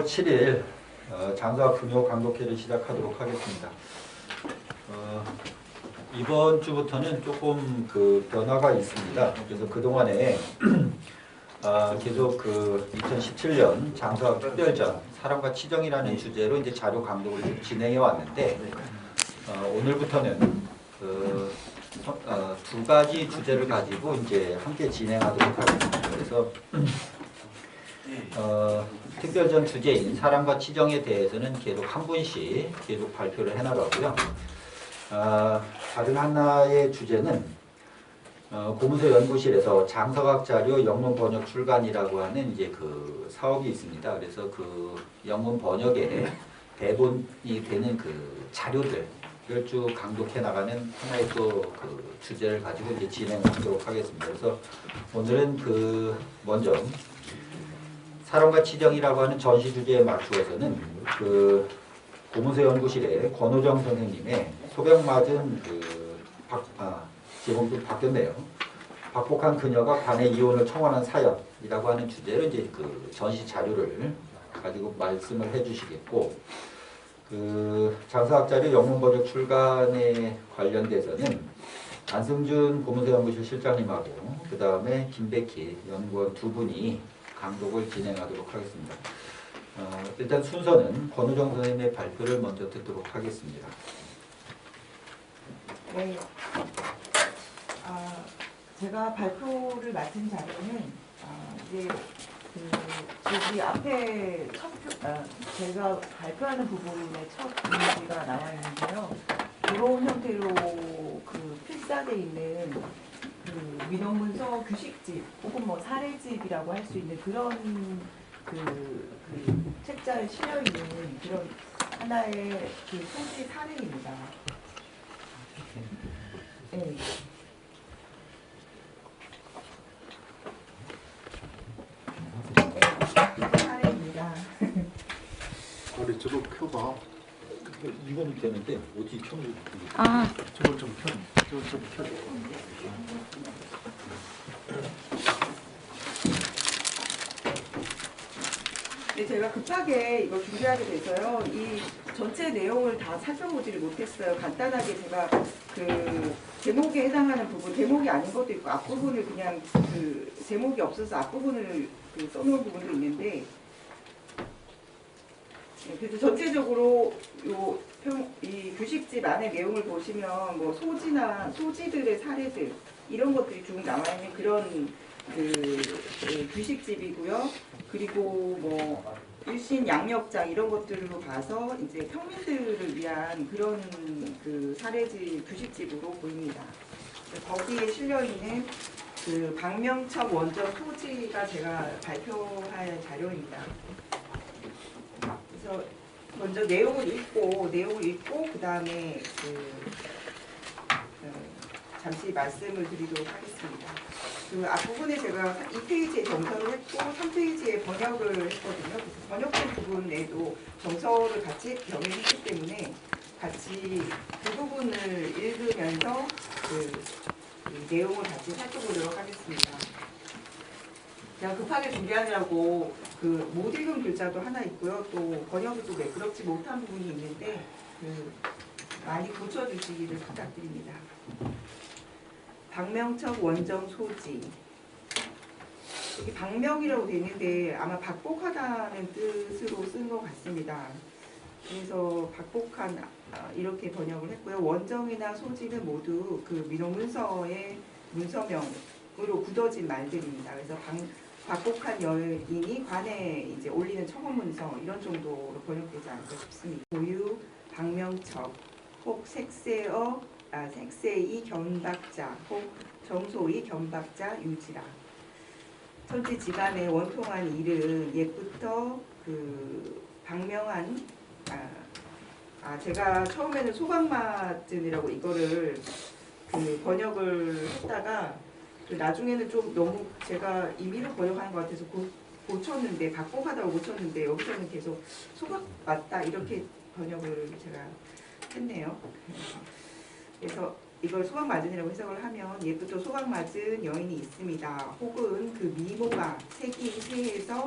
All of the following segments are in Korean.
5월 7일 장사 금요 강독회를 시작하도록 하겠습니다. 이번 주부터는 조금 변화가 있습니다. 그래서 그동안에 계속 2017년 장사 특별전 사람과 치정이라는 주제로 이제 자료 강독을 진행해 왔는데 오늘부터는 두 가지 주제를 가지고 이제 함께 진행하도록 하겠습니다. 그래서 특별전 주제인 사람과 치정에 대해서는 계속 한 분씩 계속 발표를 해나가고요. 다른 하나의 주제는 고문서 연구실에서 장서각 자료 영문 번역 출간이라고 하는 이제 사업이 있습니다. 그래서 영문 번역에 대본이 되는 자료들을 쭉 강독해 나가는 하나의 또 주제를 가지고 이제 진행하도록 하겠습니다. 그래서 오늘은 먼저 사람과 치정이라고 하는 전시 주제에 맞추어서는 고문서 연구실의 권호정 선생님의 소변 맞은 제목도 바뀌었네요. 박복한 그녀가 관의 이혼을 청원한 사연이라고 하는 주제로 이제 전시 자료를 가지고 말씀을 해주시겠고, 장사학 자료 영문 번역 출간에 관련돼서는 안승준 고문서 연구실 실장님하고 그 다음에 김백희 연구원 두 분이 강독을 진행하도록 하겠습니다. 일단 순서는 권호정 선생님의 발표를 먼저 듣도록 하겠습니다. 네. 제가 발표를 맡은 자료는 이제 여기 앞에 제가 발표하는 부분에 첫 이미지가 나와 있는데요. 이런 형태로 필사되어 있는 민원문서 규식집 혹은 뭐 사례집이라고 할 수 있는 그런 책자에 실려 있는 그런 하나의 소지 사례입니다. 네. 사례입니다. 우리 저거 켜봐. 이거는 되는데 어디 켜는 저걸 좀 켜. 저걸 좀 켜. 네, 제가 급하게 이걸 준비하게 돼서요. 이 전체 내용을 다 살펴보지를 못했어요. 간단하게 제가 제목에 해당하는 부분, 제목이 아닌 것도 있고 앞부분을 그냥 제목이 없어서 앞부분을 써놓은 부분도 있는데, 네, 그래서 전체적으로 이 규식집 안에 내용을 보시면 뭐 소지들의 사례들 이런 것들이 쭉 나와 있는 그런 규식집이고요. 그리고 뭐 일신 양력장 이런 것들로 봐서 이제 평민들을 위한 그런 사례집 규식집으로 보입니다. 거기에 실려 있는 박명첩 원전 소지가 제가 발표할 자료입니다. 그래서 먼저 내용을 읽고 그 다음에 잠시 말씀을 드리도록 하겠습니다. 앞부분에 제가 2페이지에 정서를 했고 3페이지에 번역을 했거든요. 그래서 번역된 부분에도 정서를 같이 병행했기 때문에 같이 그 부분을 읽으면서 내용을 같이 살펴보도록 하겠습니다. 제가 급하게 준비하느라고 못 읽은 글자도 하나 있고요. 또 번역이 또 매끄럽지 못한 부분이 있는데 많이 고쳐주시기를 부탁드립니다. 박명첩 원정 소지. 여기 박명이라고 되어 있는데 아마 박복하다는 뜻으로 쓴 것 같습니다. 그래서 박복한 이렇게 번역을 했고요. 원정이나 소지는 모두 민원문서의 문서명으로 굳어진 말들입니다. 그래서 박복한 여인이 관에 이제 올리는 청원문서 이런 정도로 번역되지 않을까 싶습니다. 고유 박명첩 혹 색세이 견박자 혹 정소이 견박자 유지라. 천지 지간의 원통한 일은 옛부터 박명한 제가 처음에는 소각맞은이라고 이거를 번역을 했다가 나중에는 좀 너무 제가 임의로 번역하는 것 같아서 고쳤는데 박복하다고 고쳤는데 여기서는 계속 소각 맞다 이렇게 번역을 제가 했네요. 그래서 이걸 소각맞은이라고 해석을 하면 옛부터 소각맞은 여인이 있습니다. 혹은 미모가 색이 새해서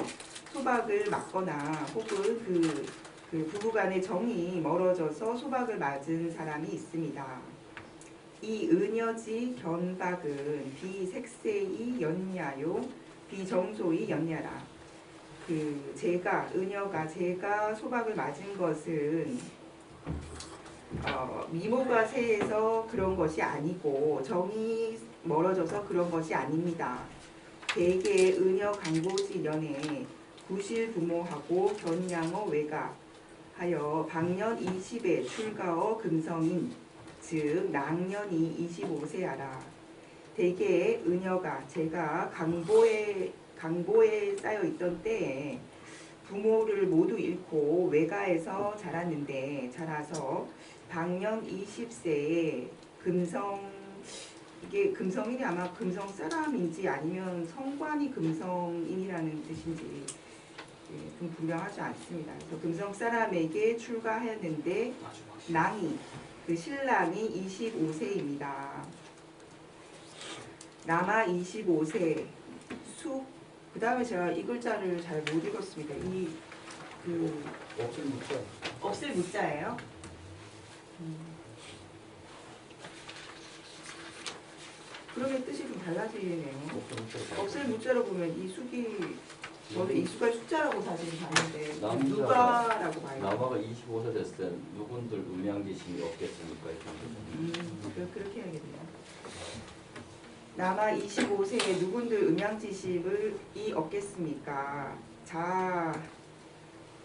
소박을 맞거나 혹은 그 부부간의 정이 멀어져서 소박을 맞은 사람이 있습니다. 이 은여지 견박은 비색세이 연야요 비정소이 연야라. 은여가 제가 소박을 맞은 것은 미모가 세해서 그런 것이 아니고 정이 멀어져서 그런 것이 아닙니다. 대개 은여 강보지 년에 구실 부모하고 견양어 외가 하여 방년 20에 출가어 금성인 즉 낭년이 25세하라. 대개 은여가 제가 강보에 쌓여 있던 때에 부모를 모두 잃고 외가에서 자라서 방년 20세에 이게 금성인이 아마 금성 사람인지 아니면 성관이 금성인이라는 뜻인지 좀 분명하지 않습니다. 그래서 금성 사람에게 출가하였는데 그 신랑이 25세입니다. 남아 25세 그 다음에 제가 이 글자를 잘 못 읽었습니다. 없을 묻자. 없을 묻자예요. 그러면 뜻이 좀 달라지네요. 없을 묻자로 보면 이 숙이 저는 이 수가 숫자라고 사실 봤는데 남자가- 누가라고 봐요. 남아가 25세 됐을 때 누군들 음양지심이 없겠습니까? 이렇게 그렇게 해야겠네요. 남아 25세에 누군들 음양지심이 없겠습니까?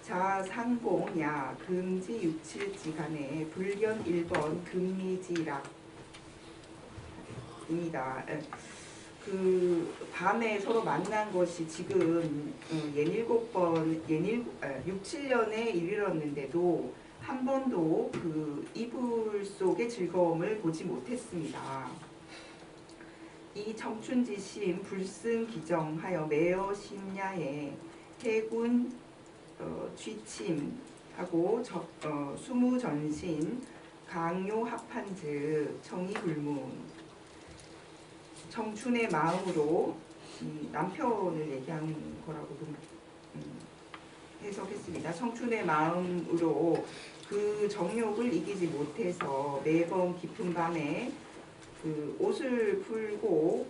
자상공야 금지 육칠지간에 불견 1번 금미지락입니다. 그 밤에 서로 만난 것이 지금 6, 7년에 이르렀는데도 한 번도 그 이불 속의 즐거움을 보지 못했습니다. 이 청춘지심 불승기정하여 매어 심야에 해군 취침하고 수무전신 강요합한즉 청이불문. 청춘의 마음으로 이 남편을 얘기하는 거라고 좀 해석했습니다. 청춘의 마음으로 그 정욕을 이기지 못해서 매번 깊은 밤에 그 옷을 풀고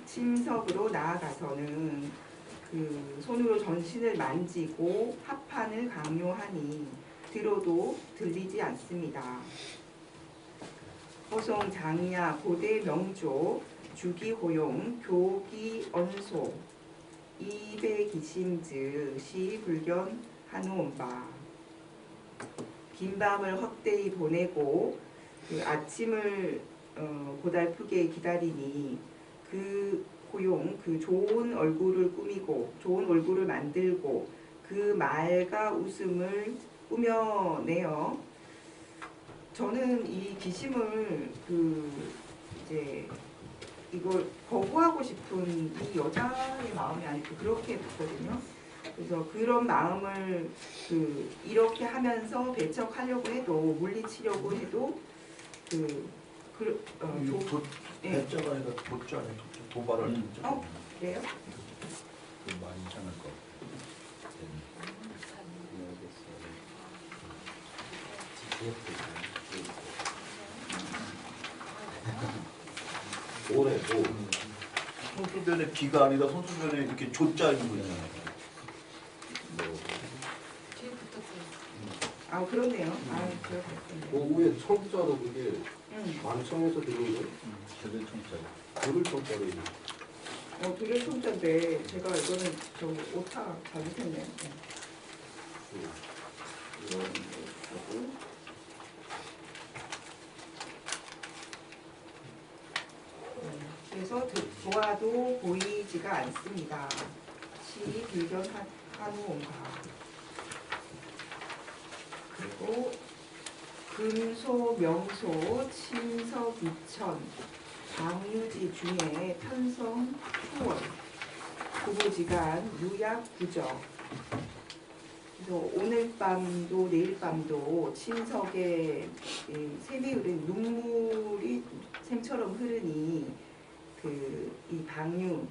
침석으로 나아가서는 그 손으로 전신을 만지고 합판을 강요하니 들어도 들리지 않습니다. 호송 장야 고대 명조 주기호용 교기 언소 이백이심즈 시불견 한우온바. 긴 밤을 헛되이 보내고 그 아침을 고달프게 기다리니 그 호용 그 좋은 얼굴을 꾸미고 좋은 얼굴을 만들고 그 말과 웃음을 꾸며내어 저는 이 기심을 이제 이걸 거부하고 싶은 이 여자의 마음이 아닐까 그렇게 봤거든요. 그래서 그런 마음을 이렇게 하면서 배척하려고 해도 물리치려고 해도 배짜가 아니라 도짜 아니야? 도발을 도짜. 그래요? 많이 있잖아 거. 오래 또 손수변에 비가 아니라 손수변에 이렇게 조짜인 거 있잖아요. 아 그렇네요. 그렇군요. 오후에 청자도 그게 만청에서 들은 거. 제대로 청자. 글을 청자로 이제. 되게 총자인데 제가 이거는 저 오타 잘못했네요. 그래서 보아도 보이지가 않습니다. 시 불견 한우온가. 그리고 금소 명소 침석 이천 방유지 중에 편성 후원 고보지간 유약 부적. 그래서 오늘 밤도 내일 밤도 침석에 샘이 흐른 눈물이 샘처럼 흐르니 이 방유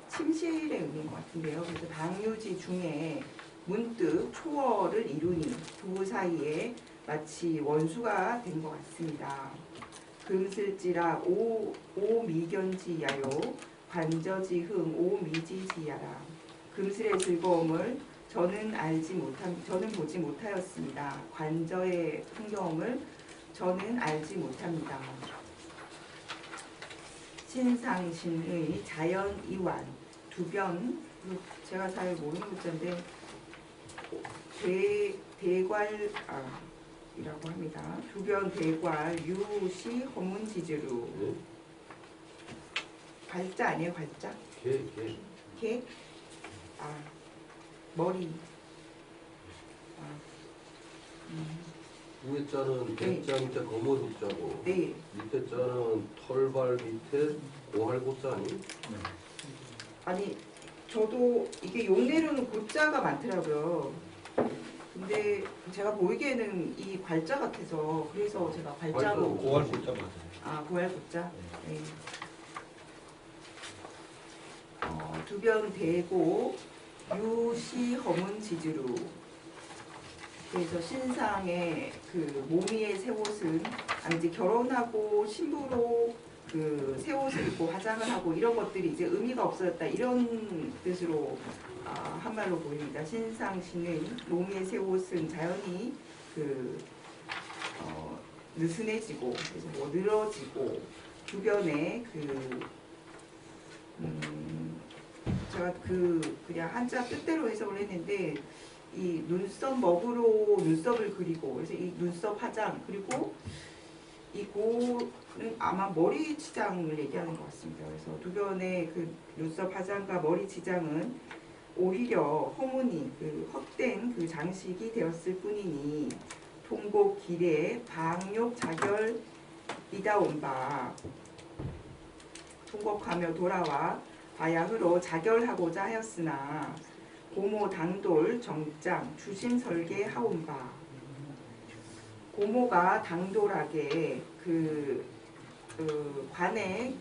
침실의 의미인 것 같은데요. 그래서 방유지 중에 문득 초월을 이루니 두 사이에 마치 원수가 된 것 같습니다. 금슬지라 오미견지야요 관저지흥 오미지지야라. 금슬의 즐거움을 저는 보지 못하였습니다. 관저의 풍경을 저는 알지 못합니다. 신상신의 자연이완 두변, 제가 잘 모르는 글자인데 대괄이라고 합니다. 두변 대괄 유시 허문지주루. 갈자 아니에요? 갈자? 개? 머리. 위에 자는 대자 밑에 거머리 자고 네. 밑에 자는 털발 밑에 고할고자 아니? 아니 저도 이게 용례로는 고자가 많더라고요. 근데 제가 보이기에는 이 괄자 같아서 그래서 제가 괄자로 고할 숫자 맞아요. 고할 고자. 네. 두변 대고 유시 허문 지주루. 그래서 신상의 그 모미의 새 옷은 이제 결혼하고 신부로 그 새 옷을 입고 화장을 하고 이런 것들이 이제 의미가 없어졌다 이런 뜻으로 한 말로 보입니다. 신상신의 모미의 새 옷은 자연히 느슨해지고 그래서 뭐 늘어지고 주변에 제가 그냥 한자 뜻대로 해석을 했는데 이 눈썹 먹으로 눈썹을 그리고 그래서 이 눈썹 화장 그리고 이 고는 아마 머리 치장을 얘기하는 것 같습니다. 그래서 두변의 그 눈썹 화장과 머리 치장은 오히려 허무니 헛된 장식이 되었을 뿐이니 통곡 길에 방욕 자결이다온 바 통곡하며 돌아와 바야흐로 자결하고자 하였으나 고모 당돌 정장 주심 설계 하온 바 고모가 당돌하게 관에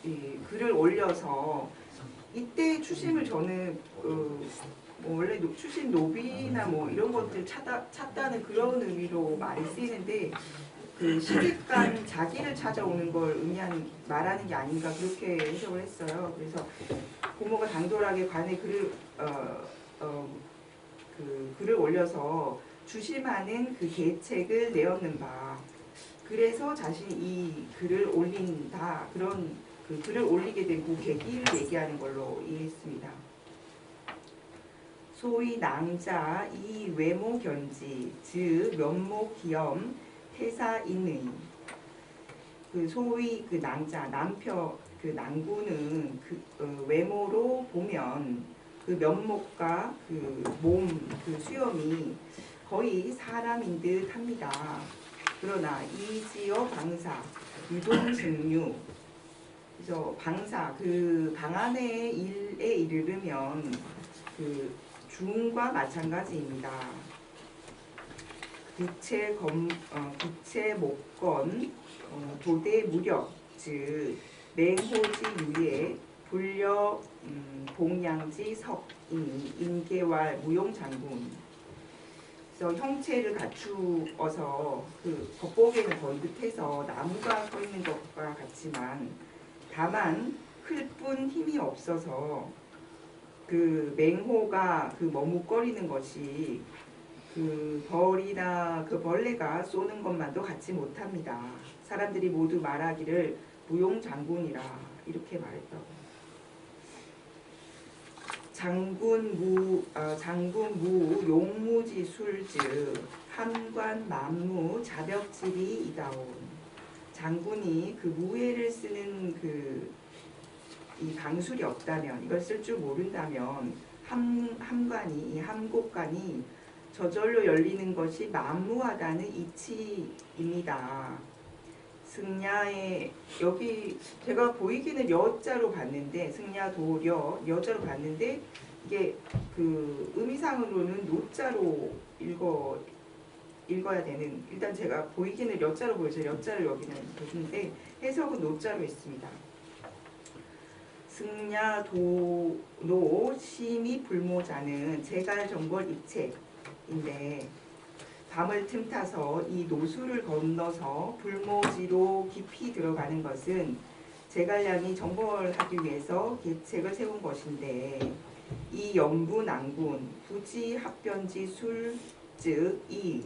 이 글을 올려서 이때 추심을 저는 뭐 원래 추심 노비나 뭐 이런 것들 찾다는 그런 의미로 많이 쓰이는데 시집간 자기를 찾아오는 걸 말하는 게 아닌가 그렇게 해석을 했어요. 그래서 고모가 당돌하게 관에 글을 올려서 주심하는 계책을 내었는 바 그래서 자신이 이 글을 올린다 그런 글을 올리게 된 계기를 얘기하는 걸로 이해했습니다. 소위 낭자 이 외모견지 즉 면모기염 태사인의 소위 낭자 남편 낭구는 외모로 보면 면목과 몸 수염이 거의 사람인 듯 합니다. 그러나 이지어 방사 유동증류 그래서 방사 방안의 일에 이르르면 중과 마찬가지입니다. 부채 목건 도대 무력 즉 맹호지 유예 불려 봉양지 석이니 인계왈 무용장군 그래서 형체를 갖추어서 겉보기에는 번듯해서 나무가 서 있는 것과 같지만 다만 클 뿐 힘이 없어서 맹호가 머뭇거리는 것이 벌이나 벌레가 쏘는 것만도 갖지 못합니다. 사람들이 모두 말하기를 무용장군이라 이렇게 말했다고. 장군 무 용무지술즉 함관 만무 자벽질이 이다온 장군이 무예를 쓰는 이 방술이 없다면 이걸 쓸 줄 모른다면 함관이 이 함곡관이 저절로 열리는 것이 만무하다는 이치입니다. 승야의 여기 제가 보이기는 여자로 봤는데 승야도려 여자로 봤는데 이게 의미상으로는 노자로 읽어야 되는 일단 제가 보이기는 여자로 보여서 여자를 여기는 보는데 해석은 노자로 했습니다. 승야 도노 시미 불모자는 제갈정벌 입책인데 밤을 틈타서 이 노수를 건너서 불모지로 깊이 들어가는 것은 제갈량이 정벌하기 위해서 계책을 세운 것인데 이 연부 난군 부지 합변지 술즉 이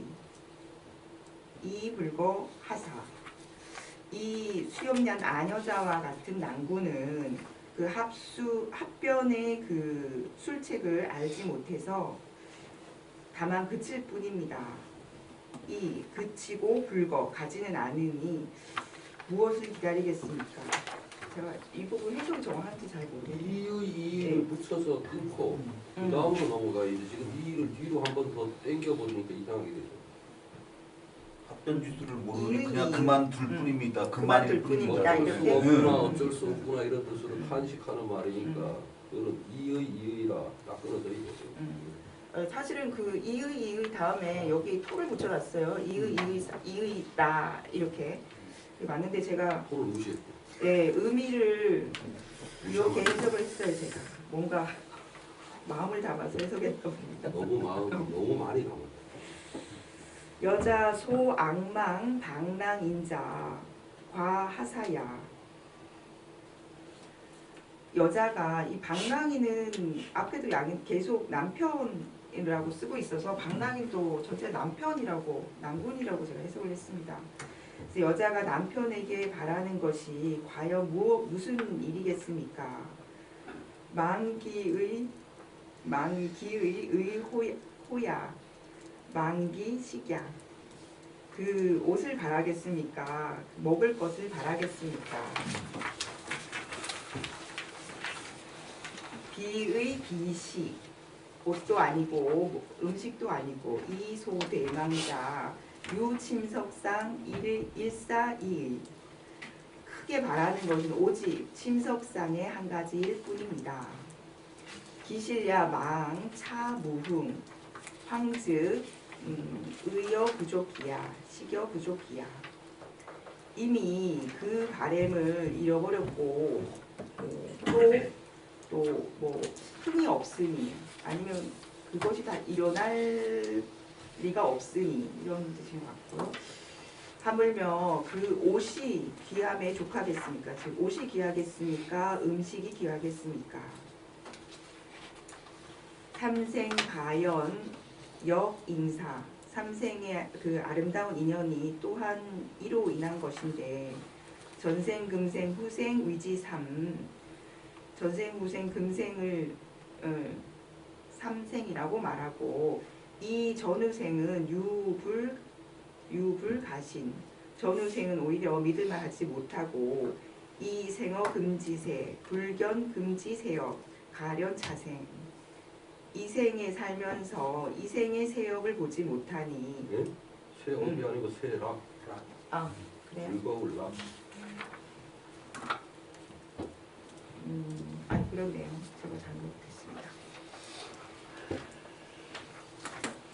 불거 하사 이 수염난 아녀자와 같은 난군은 그 합변의 그 술책을 알지 못해서 다만 그칠 뿐입니다. 이 그치고 불거 가지는 않으니 무엇을 기다리겠습니까? 제가 이 부분 해석이 정확한지 잘 모르겠네요. 이를 붙여서 끊고 그 다음으로 넘어가야지. 지금 이를 뒤로 한 번 더 당겨버리니까 이상하게 되죠. 합변지수를 모르니 이의 그냥 이. 그만둘 뿐입니다. 그만일 뿐입니다. 어쩔 뿐입니다. 수 이렇게. 없구나 어쩔 수 없구나 이런 뜻으로 탄식하는 말이니까 그거는 이의라 딱 끊어져 있거든요. 사실은 그 이의 다음에 여기 토를 붙여놨어요. 이의다 이렇게 맞는데 제가 토를 무시했고 의미를 이렇게 해석을 했어요. 제가 뭔가 마음을 담아서 해석했던 겁니다. 너무 많이 담았다. 여자 소 악망 방랑인자 과하사야. 여자가 이 방랑이는 앞에도 계속 남편이라고 쓰고 있어서 방랑이도 전체 남편이라고 난군이라고 제가 해석을 했습니다. 그래서 여자가 남편에게 바라는 것이 과연 무슨 일이겠습니까? 만기의 호야 만기 식야 그 옷을 바라겠습니까? 먹을 것을 바라겠습니까? 비의 비식 옷도 아니고 음식도 아니고 이소대망자 유침석상 일사이의 크게 바라는 것은 오직 침석상의 한 가지일 뿐입니다. 기실야 망 차무흥 황즉 의여 부족이야 식여 부족이야. 이미 그 바램을 잃어버렸고 또 뭐 흥이 없으니 아니면 그것이 다 일어날 리가 없으니 이런 뜻인 것 같고요. 하물며 그 옷이 귀함에 족하겠습니까? 즉 옷이 귀하겠습니까? 음식이 귀하겠습니까? 삼생 가연 역인사 삼생의 그 아름다운 인연이 또한 이로 인한 것인데 전생 금생 후생 위지삼 전생 후생 금생을 삼생이라고 말하고 이 전후생은 유불가신 전후생은 오히려 믿을만 하지 못하고 이 생어 금지세 불견 금지세역 가련 차생 이생에 살면서 이생의 세역을 보지 못하니 예? 세업이 아니고 세라 아 그래요? 즐거울라 아니 그러네요. 제가 잘못했습니다.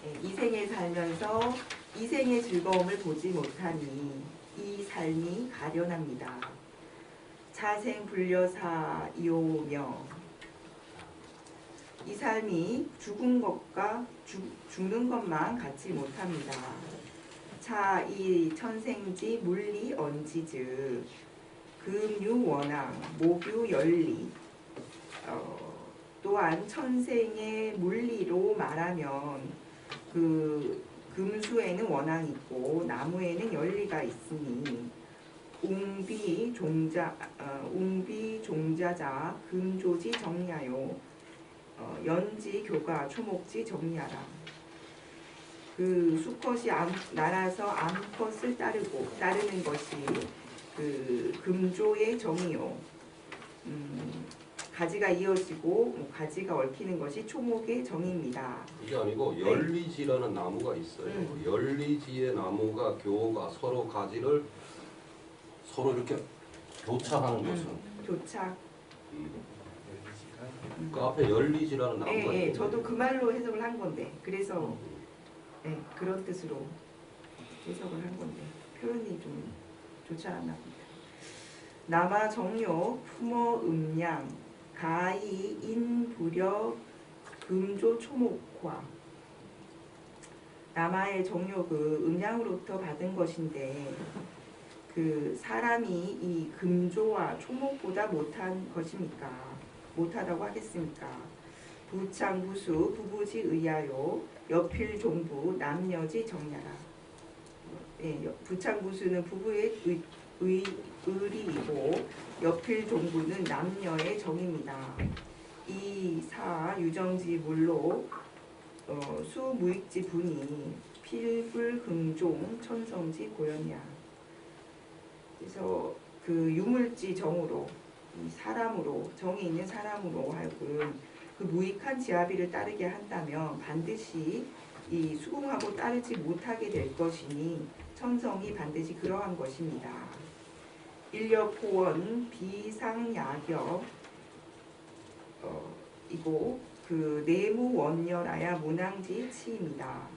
네, 이생에 살면서 이생의 즐거움을 보지 못하니 이 삶이 가련합니다. 차생 불려사 이오며 이 삶이 죽은 것과 죽는 것만 같지 못합니다. 차 이 천생지 물리 언지즉 금유 원앙 모규 열리 또한 천생의 물리로 말하면 그 금수에는 원앙이 있고 나무에는 열리가 있으니 웅비 종자자 금조지 정리하요 연지 교가 초목지 정리하라. 그 수컷이 날아서 암컷을 따르는 것이 그 금조의 정이요. 가지가 이어지고 가지가 얽히는 것이 초목의 정입니다. 그게 아니고 열리지라는 나무가 있어요. 열리지의 나무가 교가 서로 가지를 서로 이렇게 교차하는 것은 교착. 그 앞에 열리지라는 나무가 있어요. 예, 저도 그 말로 해석을 한 건데 그래서 그런 뜻으로 해석을 한 건데 표현이 좀 좋지 않았나 봅니다. 남아 정욕 품어 음양 가이, 인, 부려, 금조, 초목화. 남하의 정욕을 음양으로부터 받은 것인데 그 사람이 이 금조와 초목보다 못한 것입니까? 못하다고 하겠습니까? 부창부수 부부지 의하여 여필종부 남녀지 정야라. 예, 부창부수는 부부의 의리이고 여필종부는 남녀의 정입니다. 이사 유정지 물로 수무익지 분이 필불금종 천성지 고연야. 그래서 그 유물지 정으로 사람으로 정이 있는 사람으로 하여금 그 무익한 지아비를 따르게 한다면 반드시 이 수긍하고 따르지 못하게 될 것이니 천성이 반드시 그러한 것입니다. 인력호원 비상야격 이고 그 내무원녀라야 문항지 치입니다.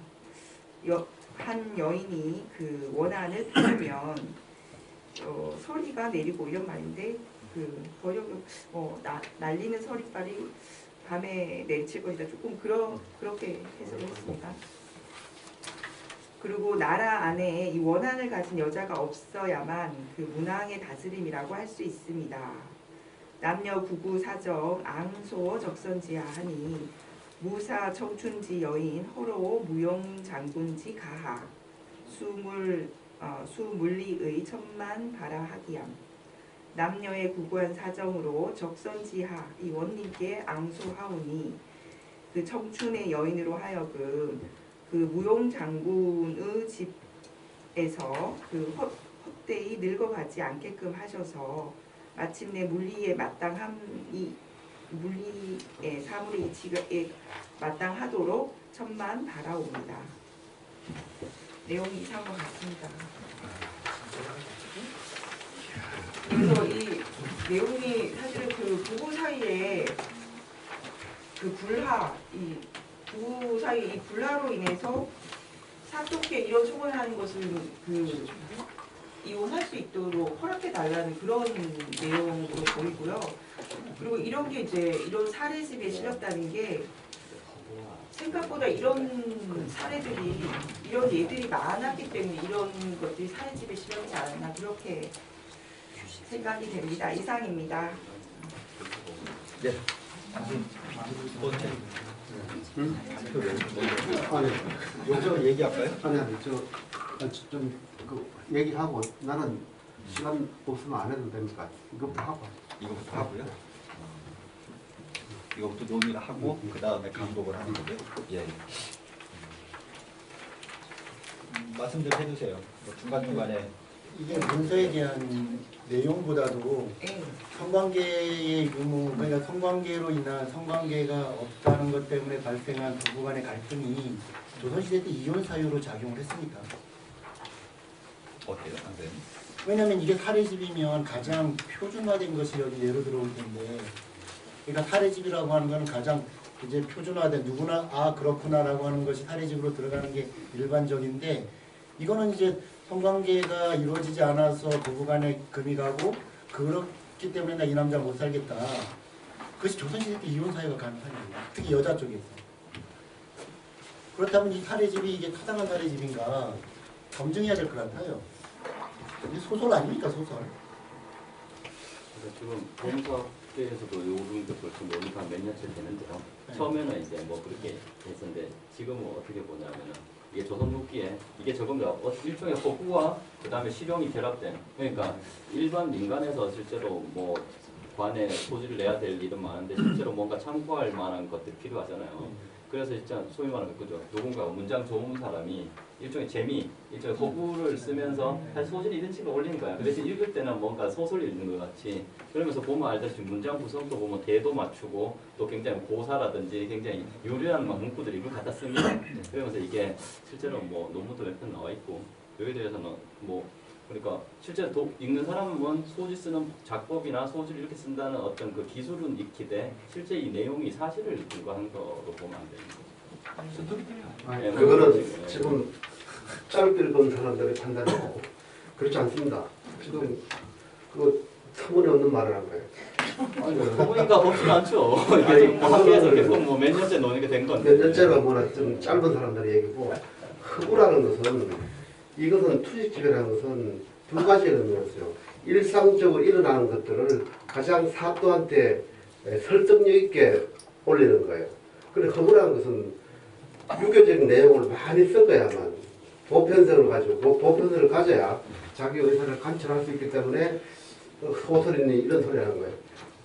한 여인이 그 원한을 피우면 서리가 내리고 이런 말인데 그 번역은 날리는 서리발이 밤에 내칠 것이다. 조금 그렇게 해석을 했습니다. 그리고 나라 안에 이 원한을 가진 여자가 없어야만 그 문항의 다스림이라고 할 수 있습니다. 남녀 구구 사정 앙소 적선지야 하니 무사 청춘지 여인 허로 무용 장군지 가하 수물리의 천만 바라하기함. 남녀의 구구한 사정으로 적선지하 이 원님께 앙소하오니 그 청춘의 여인으로 하여금 그 무용 장군의 집에서 그 헛되이 늙어가지 않게끔 하셔서 마침내 물리에 마땅함이 물리의 사물의 이치에 마땅하도록 천만 바라옵니다. 내용이 이상한 것 같습니다. 그래서 이 내용이 사실은 그 부부 사이에 그 이 부부 사이 이 불화로 인해서 사토께 이런 소원하는 것을 그 이혼할 수 있도록 허락해 달라는 그런 내용으로 보이고요. 그리고 이런 게 이제 이런 사례집에 실렸다는 게 생각보다 이런 사례들이 이런 예들이 많았기 때문에 이런 것들이 사례집에 실렸지 않았나 그렇게 생각이 됩니다. 이상입니다. 네. 아니, 여기서 얘기할까요? 아니, 그 얘기하고 나는 시간 없으면 안 해도 됩니까? 이것부터 하고. 이거부터 하고요. 이거부터 논의를 하고 그 다음에 강독을 하는 거고요. 예. 말씀 좀 해주세요. 중간중간에 이게 문서에 대한 내용보다도 네. 성관계의 유무, 그러니까 성관계로 인한 성관계가 없다는 것 때문에 발생한 부부 간의 갈등이 조선시대 때 이혼 사유로 작용을 했습니다. 어때요, 선생님? 왜냐하면 이게 사례집이면 가장 표준화된 것이 여기 예로 들어올 텐데, 그러니까 사례집이라고 하는 것은 가장 이제 표준화된 누구나 아 그렇구나라고 하는 것이 사례집으로 들어가는 게 일반적인데, 이거는 이제 성관계가 이루어지지 않아서 부부간에 금이 가고 그렇기 때문에 나 이 남자 못 살겠다. 그것이 조선시대 때 이혼 사유가 가능한 거예요. 특히 여자 쪽에서. 그렇다면 이 사례집이 이게 타당한 사례집인가 검증해야 될 것 같아요. 이게 소설 아닙니까, 소설? 지금 법무사학계에서도 요런 게 벌써 논의가 몇 년째 되는데요. 네. 처음에는 이제 뭐 그렇게 했었는데 지금은 어떻게 보냐면은 이게 조선 후기에 이게 조금 더 일종의 허구와 그 다음에 실용이 결합된, 그러니까 일반 민간에서 실제로 뭐 관에 소지를 내야 될 일은 많은데 실제로 뭔가 참고할 만한 것들이 필요하잖아요. 그래서 진짜 소위 말하는 그죠. 누군가 문장 좋은 사람이 일종의 재미, 일종의 허구를 쓰면서 사실 소질 이런 식으로 올리는 거야. 그래서 읽을 때는 뭔가 소설 읽는 것 같이. 그러면서 보면 알다시피 문장 구성도 보면 대도 맞추고 또 굉장히 고사라든지 굉장히 유려한 문구들이 이걸 갖다 씁니다. 그러면서 이게 실제로 뭐 논문도 몇 편 나와 있고 여기에 대해서는 뭐 그러니까 실제로 읽는 사람은 소지 쓰는 작법이나 소지를 이렇게 쓴다는 어떤 그 기술은 익히되 실제 이 내용이 사실을 근거한 거로 보면 안 되는 거죠. 네, 그거는 지금 짧게 본 사람들의 판단이고 그렇지 않습니다. 지금 그 터무니없는 말을 한 거예요. 소문인가 없진 않죠. 이게 아니, 지금 뭐 학교에서 그거를- 계속 뭐 몇 년째 노는 된 건데. 몇 년째가 뭐나 좀 짧은 사람들의 얘기고, 허구라는 것은, 이것은 투식집이라는 것은 두 가지 의미가 있어요. 일상적으로 일어나는 것들을 가장 사또한테 설득력 있게 올리는 거예요. 그런데 허구라는 것은 유교적인 내용을 많이 섞어야만 보편성을 가지고, 보편성을 가져야 자기 의사를 관철할 수 있기 때문에 소설이니 이런 소리 하는 거예요.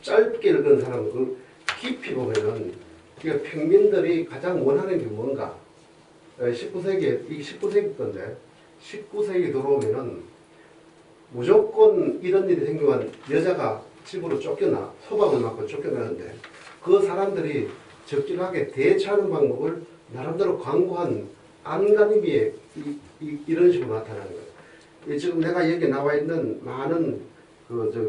짧게 읽은 사람은 그 깊이 보면은 이게 평민들이 가장 원하는 게 뭔가. 19세기에, 이게 19세기 건데 19세기 들어오면은 무조건 이런 일이 생기면 여자가 집으로 쫓겨나, 소방을 맞고 쫓겨나는데 그 사람들이 적절하게 대처하는 방법을 나름대로 광고한 안간힘이 이런 식으로 나타나는 거예요. 지금 내가 여기 나와 있는 많은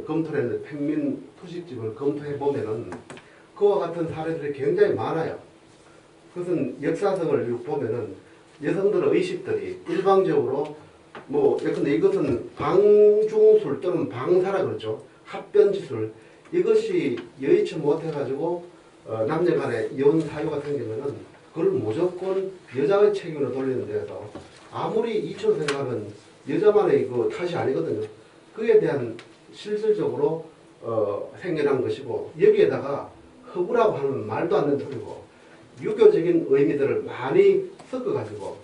검토를 했는데 평민 투식집을 검토해 보면은 그와 같은 사례들이 굉장히 많아요. 그것은 역사성을 보면은 여성들의 의식들이 일방적으로 뭐 예컨대 이것은 방중술 또는 방사라 그러죠. 합변지술 이것이 여의치 못해가지고 남녀간에 이혼 사유가 생기면은 그걸 무조건 여자의 책임으로 돌리는 데서 아무리 이처럼 생각하면 여자만의 그 탓이 아니거든요. 그에 대한 실질적으로 생겨난 것이고 여기에다가 허구라고 하는 말도 안 되는 소리고 유교적인 의미들을 많이 섞어가지고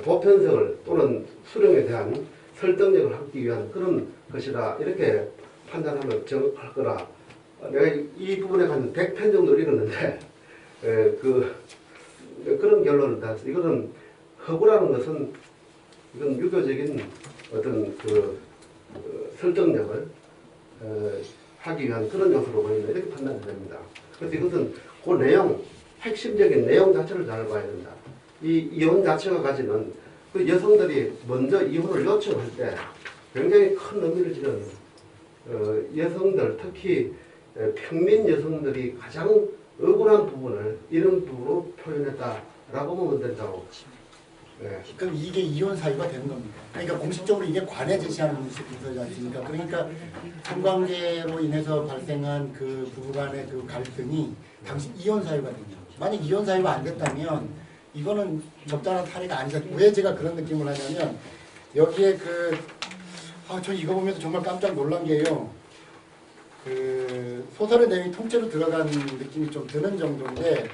보편성을 또는 수령에 대한 설득력을 얻기 위한 그런 것이다 이렇게 판단하면 정확할 거라. 내가 이 부분에 한 100편 정도 읽었는데 그런 결론을 따서 이거는 허구라는 것은 이건 유교적인 어떤 설득력을 하기 위한 그런 요소로 보인다 이렇게 판단이 됩니다. 그래서 이것은 그 내용 핵심적인 내용 자체를 잘 봐야 된다. 이 이혼 자체가 가지는 그 여성들이 먼저 이혼을 요청할 때 굉장히 큰 의미를 지는 여성들 특히 평민 여성들이 가장 억울한 부분을 이런 부분으로 표현했다라고 보면 된다고. 네. 그럼 이게 이혼 사유가 되는 겁니다. 그러니까 공식적으로 이게 관에 제시하는 문서지 않습니까? 그러니까 성관계로 인해서 발생한 그 부부간의 그 갈등이 당시 이혼 사유가 됩니다. 만약 이혼 사유가 안 됐다면 이거는 적절한 사례가 아니죠. 왜 제가 그런 느낌을 하냐면 여기에 저 이거 보면서 정말 깜짝 놀란 게요. 소설의 내용이 통째로 들어간 느낌이 좀 드는 정도인데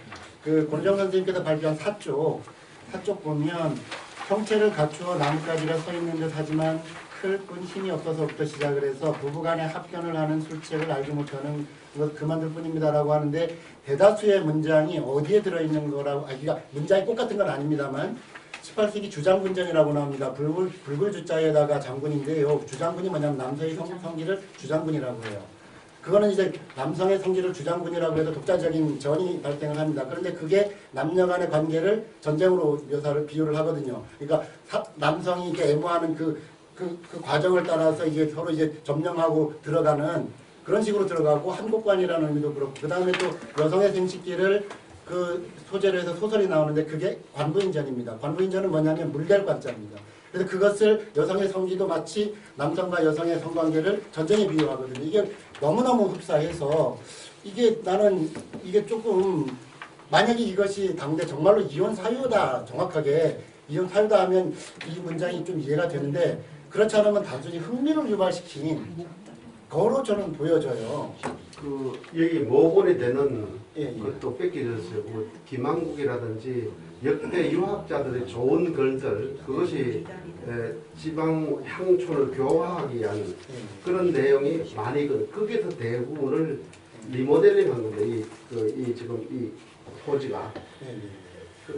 권정 선생님께서 발표한 사쪽 보면 형체를 갖추어 나뭇가지가 서 있는 듯 하지만 클 뿐 힘이 없어서부터 시작을 해서 부부간의 합견을 하는 술책을 알지 못하는 것 그만둘 뿐입니다라고 하는데 대다수의 문장이 어디에 들어있는 거라고 그러니까 문장이 똑같은 건 아닙니다만 18세기 주장군전이라고 나옵니다. 붉을 주자에다가 장군인데요. 주장군이 뭐냐면 남성의 성기를 주장군이라고 해요. 그거는 이제 남성의 성기를 주장군이라고 해도 독자적인 전이 발생을 합니다. 그런데 그게 남녀 간의 관계를 전쟁으로 비유를 하거든요. 그러니까 남성이 이렇게 애무하는 그 과정을 따라서 이게 서로 이제 점령하고 들어가는 그런 식으로 들어가고 한국관이라는 의미도 그렇고 그 다음에 또 여성의 생식기를 그 소재로 해서 소설이 나오는데 그게 관부인전입니다. 관부인전은 뭐냐면 물될 관자입니다. 그래서 그것을 여성의 성기도 마치 남성과 여성의 성관계를 전쟁에 비유하거든요. 이게 너무너무 흡사해서 나는 이게 조금 만약에 이것이 당대 정말로 이혼 사유다 정확하게 이혼 사유다 하면 이 문장이 좀 이해가 되는데 그렇지 않으면 단순히 흥미를 유발시킨 거로 저는 보여져요. 여기 모본이 되는 예. 것도 뺏기졌어요. 김한국이라든지 역대 유학자들의 좋은 글들 그것이 지방 향촌을 교화하기 위한 그런 내용이 많이 거기서 대부분을 리모델링한 건데 지금 이 토지가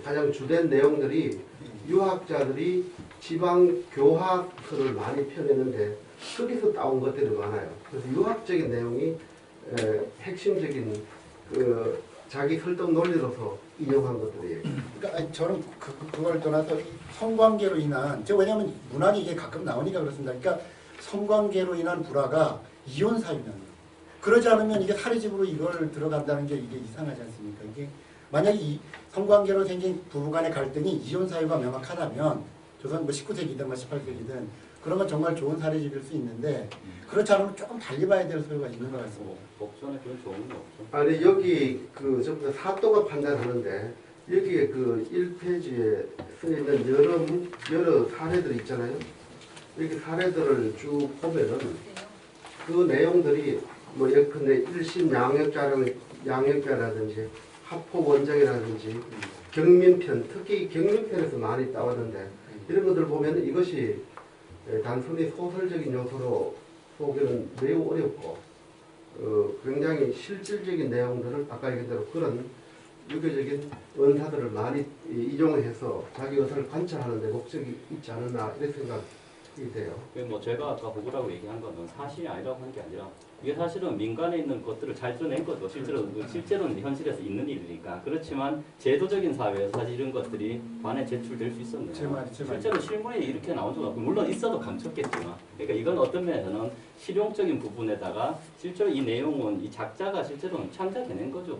가장 주된 내용들이 유학자들이 지방 교화서를 많이 펴내는데 거기서 따온 것들이 많아요. 그래서 유학적인 내용이 핵심적인 자기 설득 논리로서 인용한 것들이에요. 그러니까 저는 그걸 떠나서 성관계로 인한 왜냐하면 문학이 이게 가끔 나오니까 그렇습니다. 그러니까 성관계로 인한 불화가 이혼 사유면 그러지 않으면 이게 사례집으로 이걸 들어간다는 게 이게 이상하지 않습니까? 이게 만약에 이 성관계로 생긴 부부간의 갈등이 이혼 사유가 명확하다면 조선 19세기든 18세기든 그런 건 정말 좋은 사례집일 수 있는데 그렇지 않으면 조금 달리 봐야 될 필요가 있는 것 같습니다. 뭐 법전에 그런 조항은 없죠. 아니 여기 그 전부 다 사또가 판단하는데 여기에 그 1페이지에 쓰여 있는 여러 사례들이 있잖아요. 이렇게 사례들을 쭉 보면은 그 내용들이 뭐 예컨대 1심 양형자라든지 합법 원정이라든지 경민편, 특히 경민편에서 많이 따왔는데 이런 것들 보면 이것이 단순히 소설적인 요소로 보기는 매우 어렵고 굉장히 실질적인 내용들을 아까 얘기한 대로 그런 유교적인 언사들을 많이 이용을 해서 자기 의사를 관찰하는 데 목적이 있지 않았나 이런 생각이 돼요. 뭐 제가 아까 호구라고 얘기한 거는 사실이 아니라고 한 게 아니라 이게 사실은 민간에 있는 것들을 잘 써낸 거죠. 실제로는 현실에서 있는 일이니까. 그렇지만 제도적인 사회에서 사실 이런 것들이 관에 제출될 수 있었네요. 실제로 실무에 이렇게 나온 적은 없고 물론 있어도 감췄겠지만 그러니까 이건 어떤 면에서는 실용적인 부분에다가 실제로 이 내용은 이 작자가 실제로는 창작해낸 거죠.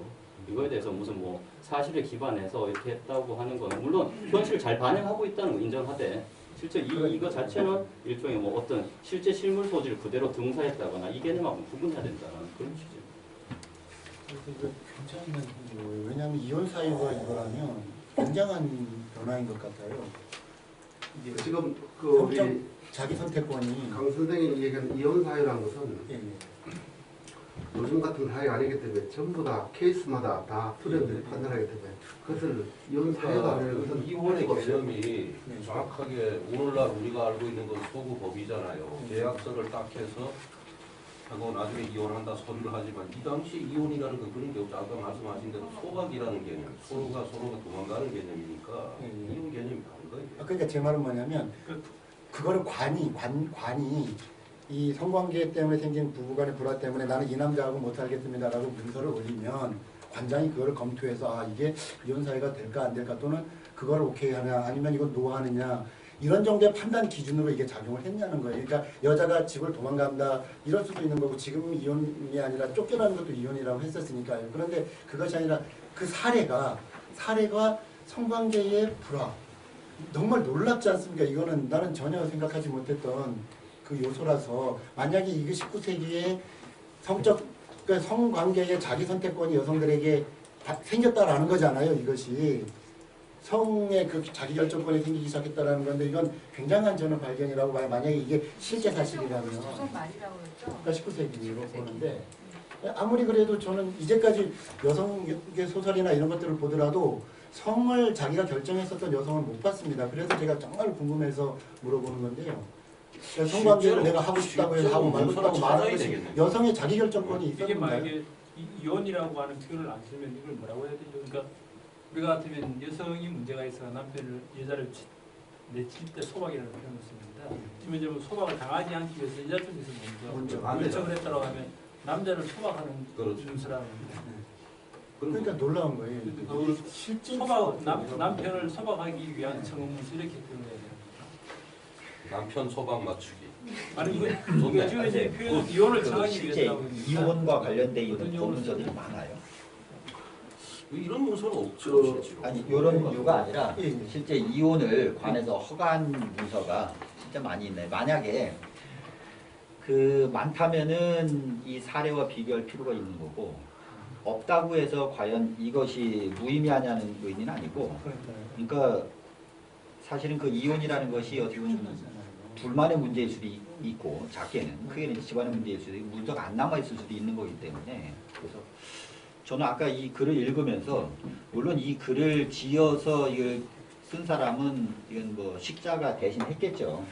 이거에 대해서 무슨 뭐 사실에 기반해서 이렇게 했다고 하는 거는 물론 현실을 잘 반영하고 있다는 거 인정하되 실제 이거 자체는 일종의 뭐 어떤 실제 실물 소지를 그대로 등사했다거나 이 개념하고 구분해야 된다는 그런 취지. 이거 굉장한 거예요. 왜냐하면 이혼 사유가 이거라면 굉장한 변화인 것 같아요. 이게 지금 그 우리 성적 자기 선택권이 강 선생님이 얘기한 이혼 사유라는 것은 예, 예. 요즘 같은 사회가 아니기 때문에 전부 다 케이스마다 다 수련들이 판단하기 때문에 그것을 이혼 사유가 아니라 그것은 이혼의 개념이 정확하게 오늘날 우리가 알고 있는 건 소구법이잖아요. 계약서를 딱 해서 하고 나중에 이혼한다 서류를 하지만 이 당시 이혼이라는 건 그런 게 없죠. 아까 말씀하신 대로 소각이라는 개념, 서로가 도망가는 개념이니까 이혼 개념이 다른 거예요. 그러니까 제 말은 뭐냐면 그거를 관이 이 성관계 때문에 생긴 부부간의 불화 때문에 나는 이 남자하고 못 살겠습니다라고 문서를 올리면 관장이 그거를 검토해서 아 이게 이혼 사유가 될까 안 될까 또는 그거를 오케이 하냐 아니면 이건 노하느냐 이런 정도의 판단 기준으로 이게 작용을 했냐는 거예요. 그러니까 여자가 집을 도망간다 이럴 수도 있는 거고 지금 이혼이 아니라 쫓겨나는 것도 이혼이라고 했었으니까요. 그런데 그것이 아니라 그 사례가 성관계의 불화 정말 놀랍지 않습니까? 이거는 나는 전혀 생각하지 못했던 그 요소라서 만약에 이게 19세기에 그러니까 성관계의 자기 선택권이 여성들에게 생겼다라는 거잖아요. 이것이 성의 그 자기 결정권이 생기기 시작했다라는 건데 이건 굉장한 저는 발견이라고 봐요. 만약에 이게 실제 사실이라면. 조선 말이라고 그랬죠. 그러니까 19세기로 보는데 아무리 그래도 저는 이제까지 여성의 소설이나 이런 것들을 보더라도 성을 자기가 결정했었던 여성을 못 봤습니다. 그래서 제가 정말 궁금해서 물어보는 건데요. 성관계를 내가 하고 싶다고 해서 하고 말고 싶다고 말하는 것이 여성의 자기 결정권이 이게 있었는가요? 만약에 이혼이라고 하는 표현을 안 쓰면 이걸 뭐라고 해야 되죠? 그러니까 우리가 같으면 여성이 문제가 있어 여자를 내칠 때 소박이라는 표현을 씁니다. 지금 이제 소박을 당하지 않기 위해서 여자 쪽에서 먼저 결정을 했다고 하면 남자를 소박하는 문서라는 겁니다. 그러니까 놀라운 거예요. 그 실제 남편을 소박하기 위한 청문서 이렇게 표현해야 돼요. 남편 소방 맞추기. 아니 이게 지금 이제 표현 이혼을 청하기 실제 위해서라고 이혼과 관련돼 있는 공문서들이 많아요. 이런 문서는 없죠. 실제로. 아니 이런 이유가 아니라 예. 실제 이혼을 관해서 허가한 문서가 진짜 많이 있네. 만약에 그 많다면은 이 사례와 비교할 필요가 있는 거고 없다고 해서 과연 이것이 무의미하냐는 의미는 아니고 그러니까 사실은 그 이혼이라는 것이 어떻게 보면 둘만의 문제일 수도 있고 작게는 크게는 집안의 문제일 수도 있고 문서가 안 남아있을 수도 있는 거기 때문에 그래서 저는 아까 이 글을 읽으면서 물론 이 글을 지어서 이걸 쓴 사람은 이건 뭐 식자가 대신 했겠죠.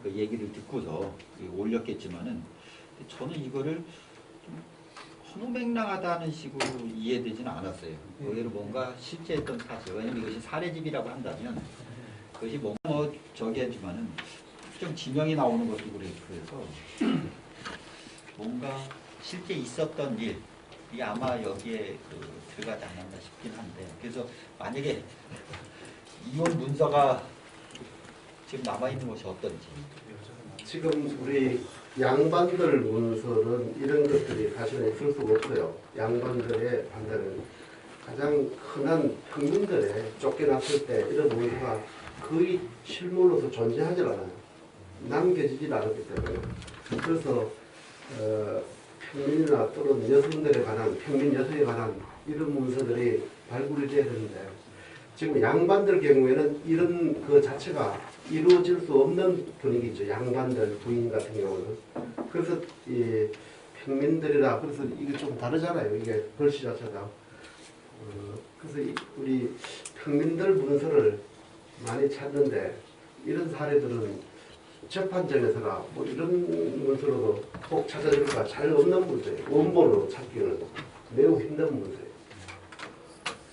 그 얘기를 듣고서 올렸겠지만은 저는 이거를 좀 허무맹랑하다는 식으로 이해되지는 않았어요. 의외로 뭔가 실제했던 사실, 왜냐면 이것이 사례집이라고 한다면 그것이 뭔가 뭐 저기 하지만은 좀 지명이 나오는 것도 그래서 뭔가 실제 있었던 일 이게 아마 여기에 들어가지 않았나 싶긴 한데 그래서 만약에 이혼 문서가 지금 남아있는 것이 어떤지 지금 우리 양반들 문서는 이런 것들이 사실은 있을 수가 없어요. 양반들의 판단은 가장 흔한 평민들의 쫓겨났을 때 이런 문서가 거의 실물로서 존재하지 않아요. 남겨지질 않았기 때문에 그래서 평민이나 또는 여성들에 관한 평민 여성에 관한 이런 문서들이 발굴이 돼야 되는데 지금 양반들 경우에는 이런 그 자체가 이루어질 수 없는 분위기죠. 양반들 부인 같은 경우는 그래서 이 평민들이라 그래서 이게 좀 다르잖아요. 이게 글씨 자체가 그래서 우리 평민들 문서를 많이 찾는데 이런 사례들은 재판정에서나 뭐 이런 문서로도 꼭 찾아줄까 잘 없는 문서예요. 원본으로 찾기는 매우 힘든 문서예요.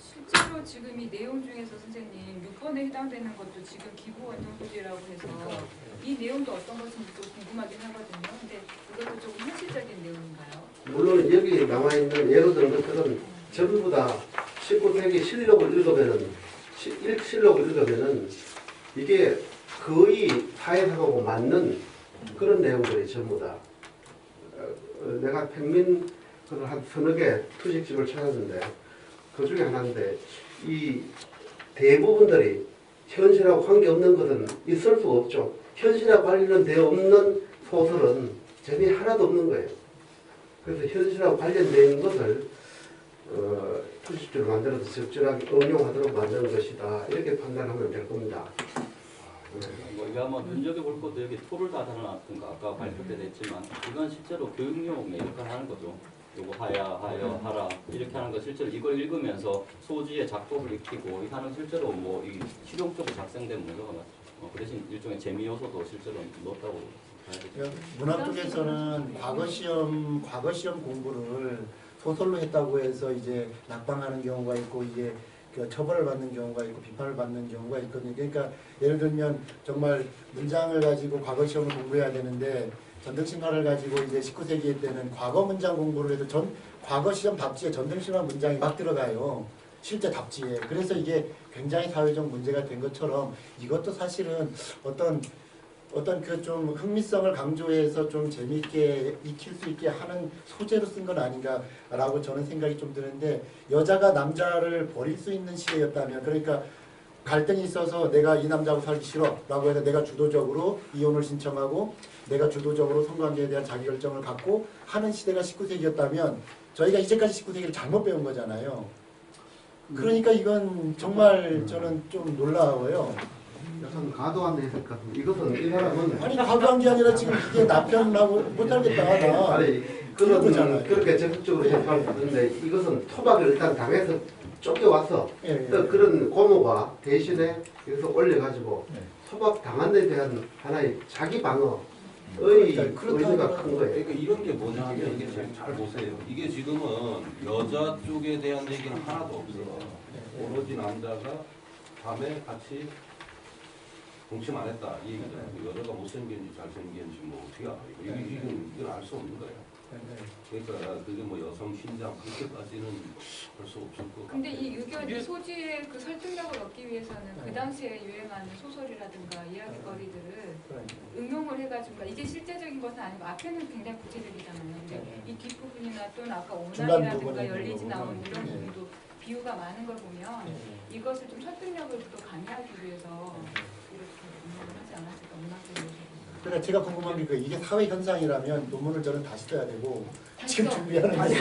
실제로 지금 이 내용 중에서 선생님 6번에 해당되는 것도 지금 기부 원정 소지라고 해서 이 내용도 어떤 것인지 또 궁금하긴 하거든요. 근데 이것도 조금 현실적인 내용인가요? 물론 여기 나와 있는 예로 드는 것들은 전부 다 19세기 실록을 읽으면은 실록을 읽으면은 이게 거의 사회사하고 맞는 그런 내용들이 전부 다 내가 평민 한 서너 개 투식집을 찾았는데 그 중에 하나인데 이 대부분들이 현실하고 관계없는 것은 있을 수 없죠. 현실하고 관련되어 없는 소설은 재미 하나도 없는 거예요. 그래서 현실하고 관련된 것을 투식집을 만들어서 적절하게 응용하도록 만드는 것이다. 이렇게 판단하면 될 겁니다. 뭐 이거 한번 눈여겨볼 것도 여기 토를 다 달아놨던가 아까 발표 때도 했지만 이건 실제로 교육용의 역할을 하는 거죠. 요거 하라 이렇게 하는 거 실제로 이걸 읽으면서 소지의 작법을 익히고 이 하는 실제로 뭐 이 실용적으로 작성된 문서가 맞죠. 그 대신 일종의 재미 요소도 실제로 넣었다고 봐야 되죠. 문학 쪽에서는 과거 시험 공부를 소설로 했다고 해서 이제 낙방하는 경우가 있고 이게 그 처벌을 받는 경우가 있고 비판을 받는 경우가 있거든요. 그러니까 예를 들면 정말 문장을 가지고 과거 시험을 공부해야 되는데 전등신화를 가지고 이제 19세기 때는 과거 문장 공부를 해도 과거 시험 답지에 전등신화 문장이 막 들어가요. 실제 답지에. 그래서 이게 굉장히 사회적 문제가 된 것처럼 이것도 사실은 어떤 그 좀 흥미성을 강조해서 좀 재미있게 익힐 수 있게 하는 소재로 쓴 건 아닌가라고 저는 생각이 좀 드는데 여자가 남자를 버릴 수 있는 시대였다면 그러니까 갈등이 있어서 내가 이 남자하고 살기 싫어라고 해서 내가 주도적으로 이혼을 신청하고 내가 주도적으로 성관계에 대한 자기결정을 갖고 하는 시대가 19세기였다면 저희가 이제까지 19세기를 잘못 배운 거잖아요. 그러니까 이건 정말 저는 좀 놀라워요. 약간 과도한 해석 같은 이것은 이 사람은 아니 과도한 게 아니라 지금 이게 남편하고 못하겠다 나. 아니 그렇게 적극적으로 해석할 수 있는데 이것은 토박을 일단 당해서 쫓겨와서 또 그런 고모가 대신에 여기서 올려가지고 토박 당한 데 대한 하나의 자기 방어의 의미가 큰 거예요. 그러니까 이런 게 뭐냐면 이게 잘 보세요. 이게 지금은 여자 쪽에 대한 얘기는 하나도 없어요. 오로지 남자가 밤에 같이 동침 안 했다 이 얘기잖아요. 여자가 못생겼는지 잘생겼는지 뭐 어떻게 알아요? 이건 알 수 없는 거예요. 그러니까 그게 뭐 여성 신장 그렇게까지는 할 수 없을 것 같아요. 근데 이 의견, 이 소지의 그 설득력을 얻기 위해서는 그 당시에 유행하는 소설이라든가 이야기거리들을 응용을 해가지고 이게 실제적인 것은 아니고 앞에는 굉장히 구체적이잖아요. 근데 이 뒷부분이나 또는 아까 오난이라든가 열리지 나온 이런 부분도 비유가 많은 걸 보면 이것을 좀 설득력을 또 가미하기 위해서 이렇게 응용을 하지 않았을까 문학적으로. 그러니까 제가 궁금한 게 이게 사회 현상이라면 논문을 저는 다시 써야 되고 지금 써. 준비하는 게 아니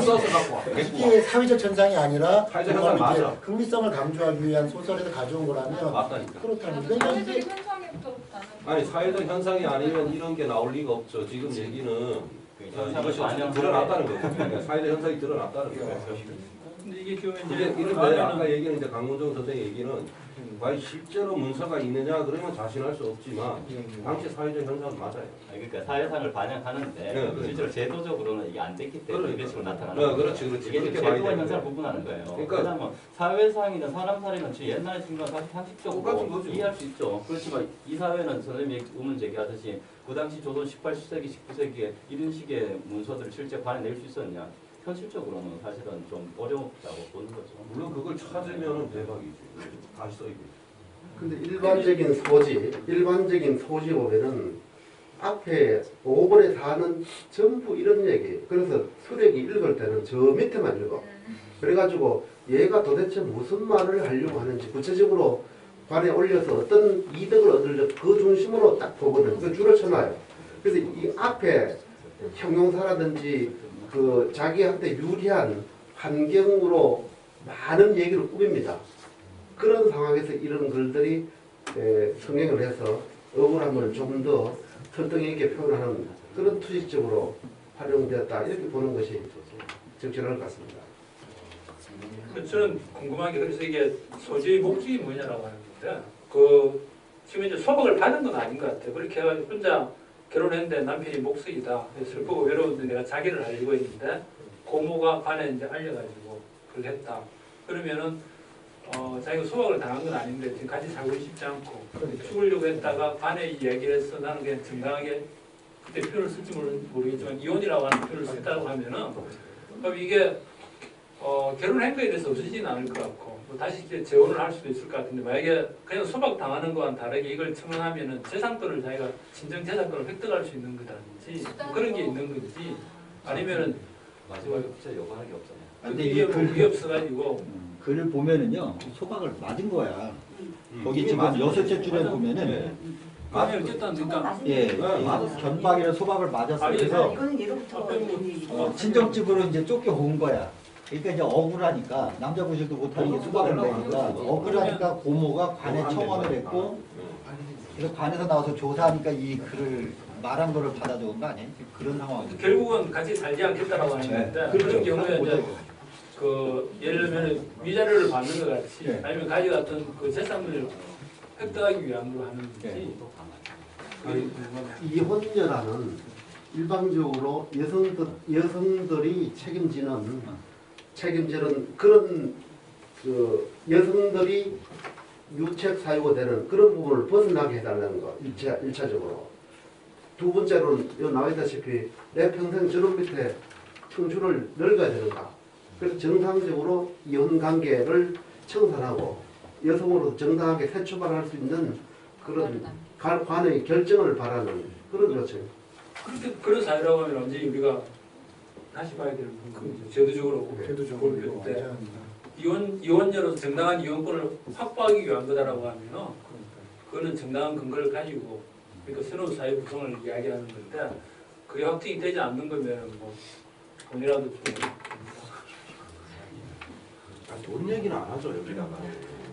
써서 갖고 와. 이게 사회적 현상이 아니라 사회적 현상 맞아. 흥미성을 강조하기 위한 소설에서 가져온 거라면 맞다니까. 그렇다는 왜냐면 사회적 이게 현상에부터 나는 아니 사회적 현상이 아니면 이런 게 나올 리가 없죠. 지금 얘기는 이것이 어쨌든 드러났다는 거죠. 그러니까 사회적 현상이 드러났다는 거예요. 근데 이게 그 이제 이런데 아까 얘기는 이제 강문정 선생의 얘기는 과연 실제로 문서가 있느냐 그러면 자신할 수 없지만 당시 사회적 현상은 맞아요. 그러니까 사회상을 반영하는데 그러니까. 실제로 제도적으로 이게 안 됐기 때문에 이런 식으로 나타나는 네, 거예요. 그렇지. 이게 그렇게 제도와 봐야 되는 현상을 거예요. 구분하는 거예요. 그러니까 그다음에 사회상이나 사람 살이는 옛날에 지금 사실 똑같은 상식적으로 거죠. 이해할 수 있죠. 그렇지만 이 사회는 선생님이 의문 제기하듯이 그 당시 조선 18세기, 19세기에 이런 식의 문서들을 실제 관해낼 수 있었냐? 현실적으로는 사실은 좀 어렵다고 보는 거죠. 물론 그걸 찾으면 대박이지. 다시 써이고. 근데 일반적인 소지 보면은 앞에 5번에 4는 전부 이런 얘기. 그래서 수력이 읽을 때는 저 밑에만 읽어. 그래가지고 얘가 도대체 무슨 말을 하려고 하는지 구체적으로 관에 올려서 어떤 이득을 얻으려 그 중심으로 딱 보거든. 그 줄을 쳐놔요. 그래서 이 앞에 형용사라든지 그 자기한테 유리한 환경으로 많은 얘기를 꾸밉니다. 그런 상황에서 이런 글들이 성행을 해서 억울함을 좀 더 설득 있게 표현하는 그런 투식적으로 활용되었다 이렇게 보는 것이 적절할 것 같습니다. 저는 궁금한 게 그래서 이게 소지의 목적이 뭐냐라고 하는 건데 그 지금 이제 소박을 받은 건 아닌 것 같아요. 그렇게 해가지고 혼자 결혼했는데 남편이 목석이다. 슬프고 외로운데 내가 자기를 알리고 있는데 고모가 관에 이제 알려가지고 그걸 했다. 그러면은 자기가 소박을 당한 건 아닌데 지금 같이 살고 싶지 않고 죽으려고 했다가 관에 이야기를 해서 나는 그냥 정당하게 그때 표현을 쓸지 모르겠지만 이혼이라고 하는 표현을 썼다고 하면은 그럼 이게 결혼한 거에 대해서 없어지진 않을 것 같고 뭐 다시 이제 재혼을 할 수도 있을 것 같은데 만약에 그냥 소박 당하는 거와는 다르게 이걸 청구하면은 재산권을 자기가 진정 재산권을 획득할 수 있는 거라든지 뭐 그런 게 있는 건지 아니면은 마지막에 진짜 요구하는 게 없잖아요. 근데 이게 이 뭐 위에 없어가지고 글을 보면은요 소박을 맞은 거야. 거기 이게 지금 맞은 여섯째 줄에 맞아. 보면은 아니 어쨌든 그러니까 예, 견박이나 소박을 맞았어. 아니, 그래서 이거는 예로부터 친정집으로 이제 쫓겨온 거야. 그러니까 이제 억울하니까 남자 구실도 못하는 게 수박을 내니까 억울하니까 고모가 관에 청원을 했고 그래서 관에서 나와서 조사하니까 이 글을 말한 거를 받아준 거 아니에요? 그런 상황이죠. 결국은 같이 살지 않겠다라고 하는 건데 그렇죠. 그런 경우에 이제 그 예를 들면 위자료를 받는 것 같이 네. 아니면 가져갔던 그 재산을 획득하기 위함으로 하는 건지 네. 그게 궁금합니다. 이혼녀라는 일방적으로 여성들이 책임지는 그런 그 여성들이 유책 사유가 되는 그런 부분을 벗어나게 해달라는 거 1차적으로. 두 번째로는 여기 나와있다시피 내 평생 저런 밑에 청춘을 늙어야 되는가. 그래서 정상적으로 이혼 관계를 청산하고 여성으로 정당하게 새 출발할 수 있는 그런 관의 결정을 바라는 그런 요청. 그렇게 그런 사유라고 하면 언제 우리가 다시 봐야 될 부분이죠. 제도적으로 제도적으로 볼 때 완전 이혼녀로서 정당한 이혼권을 확보하기 위한 거다라고 하면은 그거는 정당한 근거를 가지고 그러니까 새로운 사회 구성을 이야기하는 건데 그게 확정이 되지 않는 거면 뭐 돈이라도 좀 돈 얘기는 안 하죠 여기다가.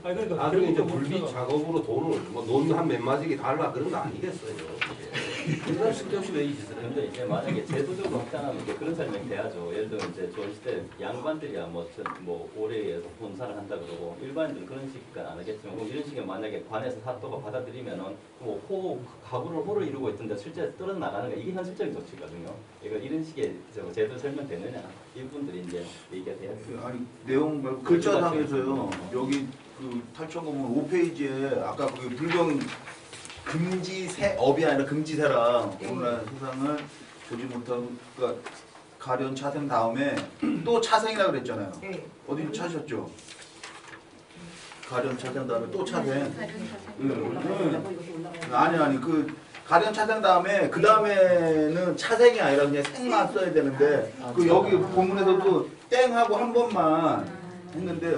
아니 그러니까 나중에 이제 결국은 불비 뭔가가- 작업으로 돈을 뭐논한몇 마디기 달라 그런 거 아니겠어요. 그냥 쓸데없이 왜 이 짓을 근데 해? 이제 만약에 제도적으로 확장하면 이제 그런 설명이 돼야죠. 예를 들면 이제 조시대 양반들이야 뭐 올해에서 혼사를 한다 그러고 일반인들은 그런 식은 안 하겠지만 그럼 이런 식에 만약에 관에서 사또가 받아들이면은 뭐 가구를 이루고 있던데 실제 떨어 나가는 거 이게 현실적인 조치거든요. 이거 이런 식의 제도 설명되느냐 이분들이 이제 얘기가 돼야죠. 아니 내용 말고 글자상에서요. 여기 그 탈천공문 5페이지에 아까 그 불경 금지세업이 아니라 금지세랑 오늘날 세상을 보지 못한 그러니까 가련 차생 다음에 또 차생이라고 그랬잖아요. 네. 어디 찾으셨죠? 가련 차생 다음에 또 차생. 아니 그 가련 차생 다음에 그 다음에는 차생이 아니라 그냥 생만 써야 되는데 그 여기 본문에서도 땡하고 한 번만 했는데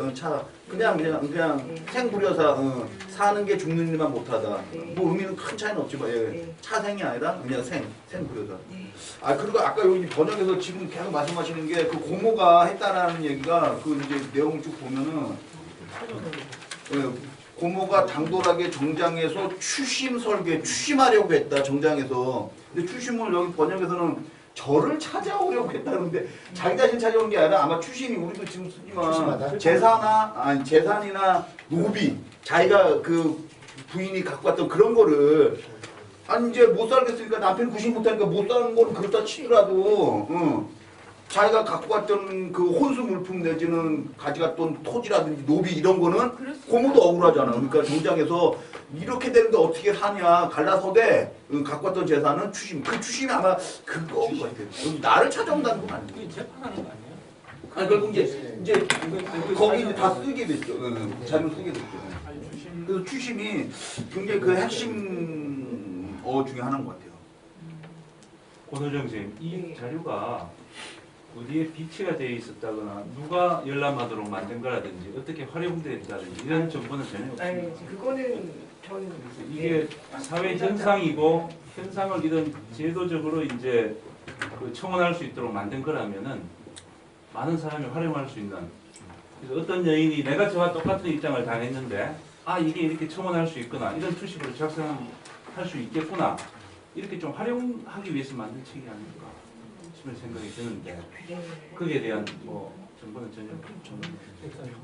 그냥 생부려서 사는 게 죽는 일만 못하다. 뭐 의미는 큰 차이는 없지만 예. 차생이 아니라 그냥 생부려서. 아 그리고 아까 여기 번역에서 지금 계속 말씀하시는 게 그 고모가 했다라는 얘기가 그 이제 내용을 쭉 보면은 예, 고모가 당돌하게 정장에서 추심하려고 했다 정장에서. 근데 추심을 여기 번역에서는 저를 찾아오려고 했다는데 자기 자신 찾아오는 게 아니라 아마 추심이 우리도 지금 쓰지만 추심하다. 재산이나 노비 자기가 그 부인이 갖고 왔던 그런 거를 아니 이제 못 살겠으니까 남편이 구실 못하니까 못 사는 거는 그렇다 치더라도 자기가 갖고 왔던 그 혼수 물품 내지는 가져갔던 토지라든지 노비 이런 거는 고모도 억울하잖아. 그러니까 정장에서 이렇게 되는데 어떻게 사냐 갈라서대 갖고 왔던 재산은 추심. 그 추심이 아마 그거인 것 같아요. 나를 찾아온다는 건 아니고. 그게 재판하는 거 아니에요? 아니 결국 이제 거기 이제 다 쓰게 됐죠. 자료 쓰게 됐죠. 아니 주심 그래서 추심이 굉장히 그 핵심 중에 하나인 것 같아요. 권호정 선생님, 이 자료가 어디에 비치가 되어 있었다거나 누가 열람하도록 만든 거라든지 어떻게 활용된다든지 이런 정보는 전혀 없습니다. 아니, 그거는 저는 이게 사회 현상이고 현상을 이런 제도적으로 이제 그 청원할 수 있도록 만든 거라면은 많은 사람이 활용할 수 있는, 그래서 어떤 여인이 내가 저와 똑같은 입장을 당했는데 아 이게 이렇게 청원할 수 있구나, 이런 투식으로 작성할 수 있겠구나, 이렇게 좀 활용하기 위해서 만든 책이 아닐까 싶은 생각이 드는데 거기에 대한 뭐 정보는 전혀 없습니다.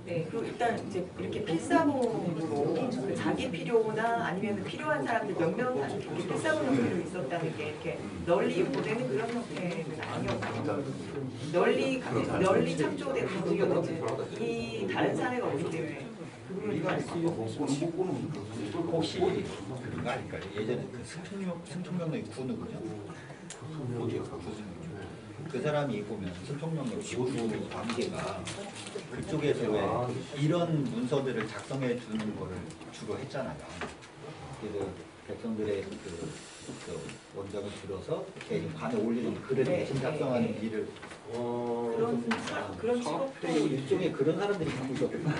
네, 그리고 일단 이제 이렇게 필사본으로 자기 필요나 아니면 필요한 사람들 몇 명 이렇게 필사본 형태로 있었다는 게 이렇게 널리 보내는 그런 형태는 아니었고 널리 창조된 가지고는 이 다른 사례가 없기 때문에 그 부분을 알수 혹시 그런 거 아닐까요? 예전에 그 승통령의 군우군요. 그 사람이 보면 승통령의 보수 관계가 그쪽에서 왜 이런 문서들을 작성해 주는 거를 주로 했잖아요. 그래서 백성들의 그 원정을 들어서 개인 관에 올리는 글을 대신 작성하는 일을 그런 직업도 일종의 그런 사람들이 갖고 있었거든요.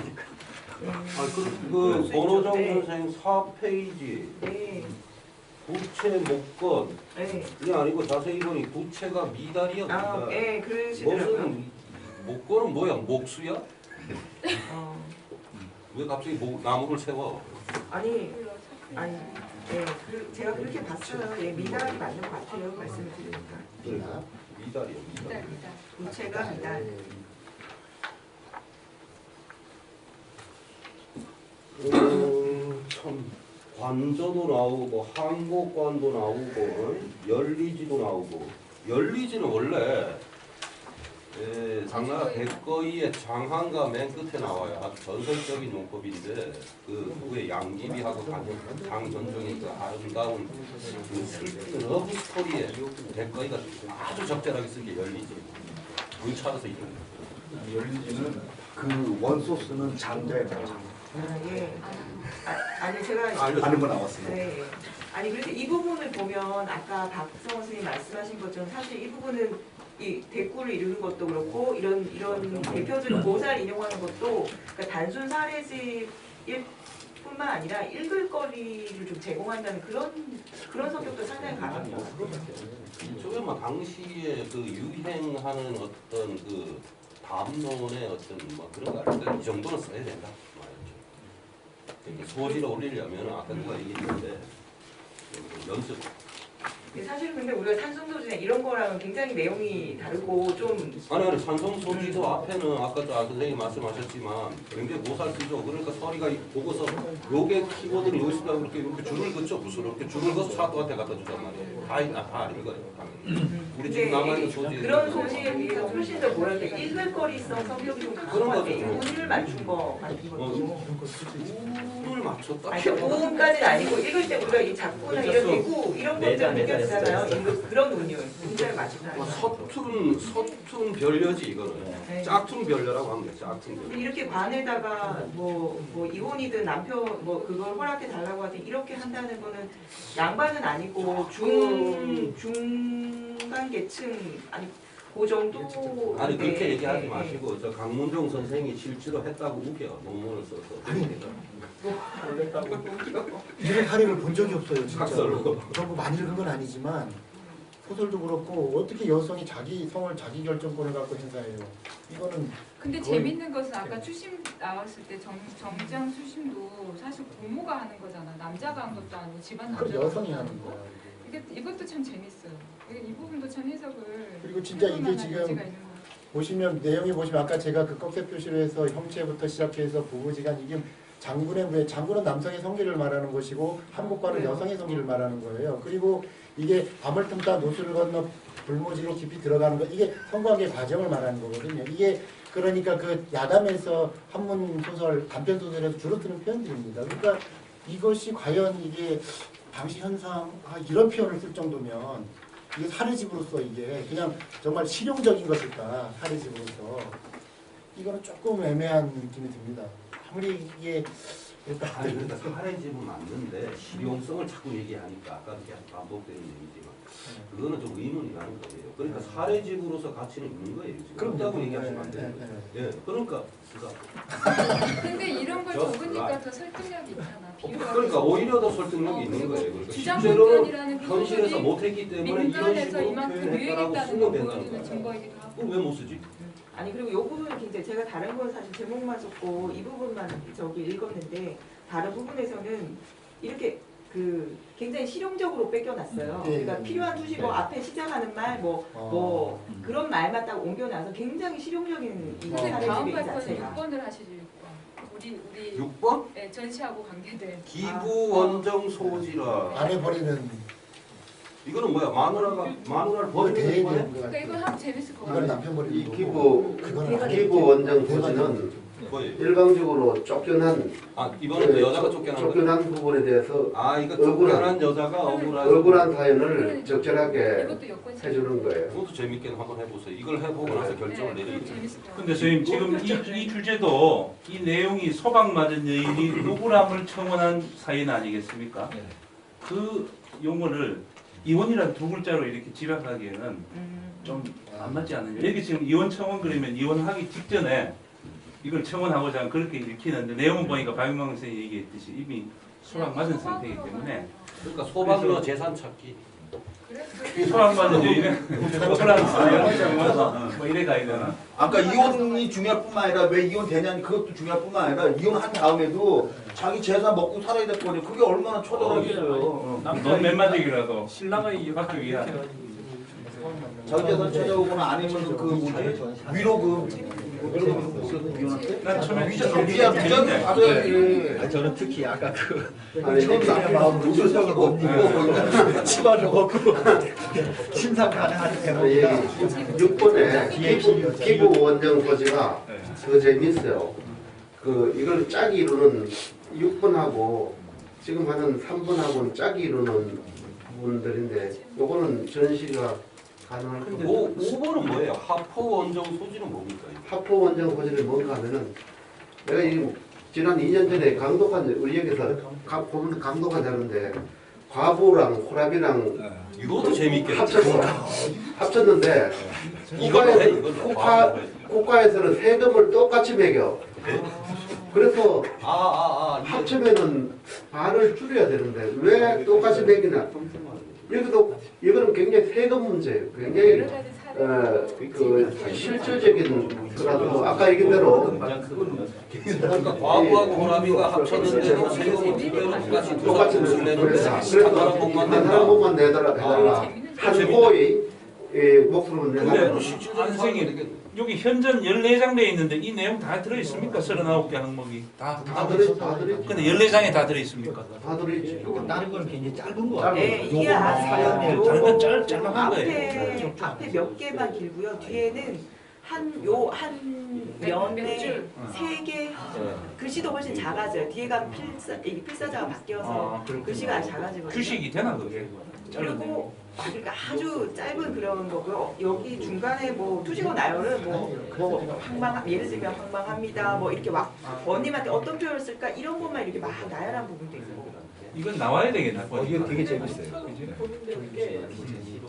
그 번호정 선생 4페이지 네. 부채 목건 네. 이게 아니고 자세히 보니 부채가 미달이야. 아, 네, 그러시더라고요. 무슨 목건은 뭐야? 목수야? 왜 갑자기 나무를 세워? 아니, 네, 제가 그렇게 봤어요. 예, 미달이 맞는 것 같아요. 말씀을 드리니까. 미달이요. 미달. 부채가 미달. 참 관저도 나오고 항복관도 나오고 연리지도 나오고 연리지는 원래 당나라 백거이의 장한가 맨 끝에 나와요. 아주 전설적인 용법인데 그 후에 양귀비하고 강전종의 그 아름다운 그 슬픈 러브 스토리에 백거이가 아주 적절하게 쓴 게 연리지. 문차에서 이런 열리지는 그 원소스는 장자예요. 예. 아니 제가 아는 거 나왔어요. 네. 아니 그래서 이 부분을 보면 아까 박성호 선생님 말씀하신 것처럼 사실 이 부분은 이 대꾸를 이루는 것도 그렇고 이런 대표적인 고사를 인용하는 것도 그러니까 단순 사례집 뿐만 아니라 읽을 거리를 좀 제공한다는 그런 성격도 상당히 강한 것 같아요. 이쪽에 막 당시에 그 유행하는 어떤 그 담론의 어떤 뭐 그런 거 알까? 이 정도는 써야 된다. 소리를 올리려면 아까 누가 얘기했는데 연습. 사실 근데 우리가 산성소지나 이런 거랑은 굉장히 내용이 다르고 좀 아니 산성소지도 앞에는 아까 저 선생님 말씀하셨지만 굉장히 모살쓰죠. 그러니까 서리가 보고서 요게 키보드는 여기 있다 이렇게 줄을 긋죠. 부스럽게 줄을 긋어서 사또한테 갖다 주단 말이에요. 다 아닌 거예요. 당연히. 우리 지금 남아있는 소지 그런 소지에 비해서 훨씬 더 뭐랄까 읽을거리성 성격이 좀 강한 것 같아요. 운을 맞춘 거 같은 것도. 운을 맞췄다. 아니 운까지는 아니고 읽을 때 우리가 이 작구나 이런 대구 이런 것들 느껴지잖아요. 그런 운율. 운자를 맞춘다. 서툰 별려지 이거는. 네. 짝퉁 별려라고 합니다. 짝퉁 별려. 이렇게 관에다가 뭐 이혼이든 남편 뭐 그걸 허락해 달라고 하든 이렇게 한다는 거는 양반은 아니고 중간 계층 아니 그 정도 아니 그렇게 얘기하지 마시고 저 강문종 선생이 실제로 했다고 우겨 논문을 써서. 이런 사례를 본 적이 없어요. 진짜. 학설로. 저뭐 많이 읽은 건 아니지만 소설도 그렇고 어떻게 여성이 자기 성을 자기 결정권을 갖고 행사해요. 이거는 근데 재밌는 것은 아까 추심 나왔을 때 정장 수심도 사실 고모가 하는 거잖아. 남자가 한 것도 아니고 집안 그걸 남자가 여성이 하는 거야. 이것도 참 재밌어요. 이 부분도 참 해석을 그리고 진짜 이게 해볼 만한 지금 여지가 있는 것 같아요. 보시면 내용이 보시면 아까 제가 그 꺽쇠 표시로 해서 형체부터 시작해서 부부지간 이게 장군은 남성의 성기를 말하는 것이고 한복관은 여성의 성기를 말하는 거예요. 그리고 이게 밤을 틈다 노수를 건너 불모지로 깊이 들어가는 거 이게 성관계 과정을 말하는 거거든요. 이게 그러니까 그 야담에서 한문 소설 단편 소설에서 주로 쓰는 표현들입니다. 그러니까 이것이 과연 이게 당시 현상 이런 표현을 쓸 정도면 이게 사례집으로서 이게 그냥 정말 실용적인 것일까 사례집으로서 이거는 조금 애매한 느낌이 듭니다. 아무리 이게 아니 그러니까 사례집은 맞는데 실용성을 자꾸 얘기하니까 아까도 계속 반복되는 얘기지만 그거는 좀 의문이 가는 거예요. 그러니까 사례집으로서 가치는 있는 거예요. 지금 없다고 얘기하시면 안 되는 거예요. 예, 그러니까 근데 이런 걸 적으니까 더 설득력이 있잖아. 그러니까 오히려 더 설득력이 있는 거예요. 그러니까 실제로 주장문건이라는 현실에서 못했기 때문에 이런 민간에서 식으로 이만큼 표현했다라고 유행했다는 쓰면 걸 된다는 보여주는 거예요. 증거이기도 하고. 그럼 왜 못 쓰지? 아니 그리고 이 부분은 굉장히 제가 다른 건 사실 제목만 썼고 이 부분만 저기 읽었는데 다른 부분에서는 이렇게 그 굉장히 실용적으로 뺏겨놨어요. 그러니까 필요한 투시 뭐 앞에 시작하는 말 뭐 그런 말만 딱 옮겨놔서 굉장히 실용적인 이 근데 다음 사례집의 발표는 자체가. 6번을 하시죠. 6번. 우리 6번? 네, 전시하고 관계된 기부 원정 소지라. 안 해버리는 이거는 뭐야? 마누라를 뭐 버리는 대액이 거야? 그러니까 이거 하면 재밌을 것 이걸 같아요. 남편 버리는 이 거고 그거는 기부 원정 소지는 뭐예요? 일방적으로 쫓겨난 이번에도 여자가 쫓겨난 거야? 쫓겨난 부분에 대해서 이거 억울한- 쫓겨난 여자가 억울한 사연을 적절하게 이것도 여권 해주는 거예요. 그것도 재밌게 한번 해보세요. 이걸 해보고 나서 결정을 네, 내리죠. 재밌을 것 같아요. 근데 선생님 지금 이 주제도 이 내용이 소방맞은 여인이 억울함을 청원한 사연 아니겠습니까? 네. 그 용어를 이혼이라는 두 글자로 이렇게 집약하기에는 좀 안 맞지 않느냐. 여기 지금 이혼 청원 그러면 이혼하기 직전에 이걸 청원하고자 하면 그렇게 읽히는데 내용은 보니까 박윤광 선생님이 얘기했듯이 이미 소방맞은 상태이기 때문에 그러니까 소방로 재산 찾기. 소방맞은 여인은 억울한 사연 청원 뭐 이래 가야 되나? 아까 이혼이 중요할 뿐만 아니라 왜 이혼 되냐니 그것도 중요할 뿐만 아니라 이혼한 다음에도 자기 재산 먹고 살아야 될 거니 그게 얼마나 처절하겠어요. 넌몇 마디라도 신랑의 받기 위한. 자기 재산 찾아오거나 아니면 그 뭐지 위로금 이혼할 때? 난 처음에 위자금 받아야지. 저는 특히 아까 그 아니, 처음 남의 마음 노조적이 못 이기고 치마를 얻고 심상 가능한 대목이라 6번에 기부 원정 소지가 더 재밌어요. 그 이걸 짝이 이루는 6번하고 지금 하는 3번하고는 짝이 이루는 부분들인데 요거는 전시가 가능할 근데 거고 5번은 뭐예요? 하포 원정 소지는 뭡니까? 합포 원정 소지를 뭔가 하면은 내가 지난 2년 전에 강독한 우리 여기서 보면 강독한 하는데 과부랑 호랍이랑 이것도 재밌게 합쳤는데 이걸로 해 이걸로. 국가에서는 세금을 똑같이 매겨. 그래서 합치면은 반을 줄여야 되는데 왜 똑같이 매기나? 여기도 이거는 굉장히 세금 문제예요. 굉장히 그 실질적인 거라도 아까 얘기한 대로 그러니까 과부하고 호람이가 합쳤는데도 세금을 그대로 똑같이 두 내는데 한 사람 목만 한 낸다. 몸만 해달라. 한 호의 목숨을 근데 내달라. 선생님 여기 현전 14장 돼 있는데 이 내용 다 들어있습니까? 39개 항목이 다 들어있지. 근데 14장에 다 들어있습니까? 다 들어있지. 다른 건 굉장히 짧은 거 같아요. 네, 이게 사연을 요- 다른 건 짤막한 거예요. 앞에 몇 개만 길고요. 뒤에는 한 면에 3개 글씨도 훨씬 작아져요. 뒤에가 필사자가 바뀌어서 글씨가 아주 작아지거든요. 규식이 되나 그게? 그리고 그러니까 아주 짧은 그런 거고요. 여기 중간에 뭐 투지고 나열은 뭐 황망 예를 들면 황망합니다. 뭐 이렇게 막 원님한테 어떤 표현을 쓸까 이런 것만 이렇게 막 나열한 부분도 있고. 이건 나와야 되겠나? 이거 되게 재밌어요. 보는데 이게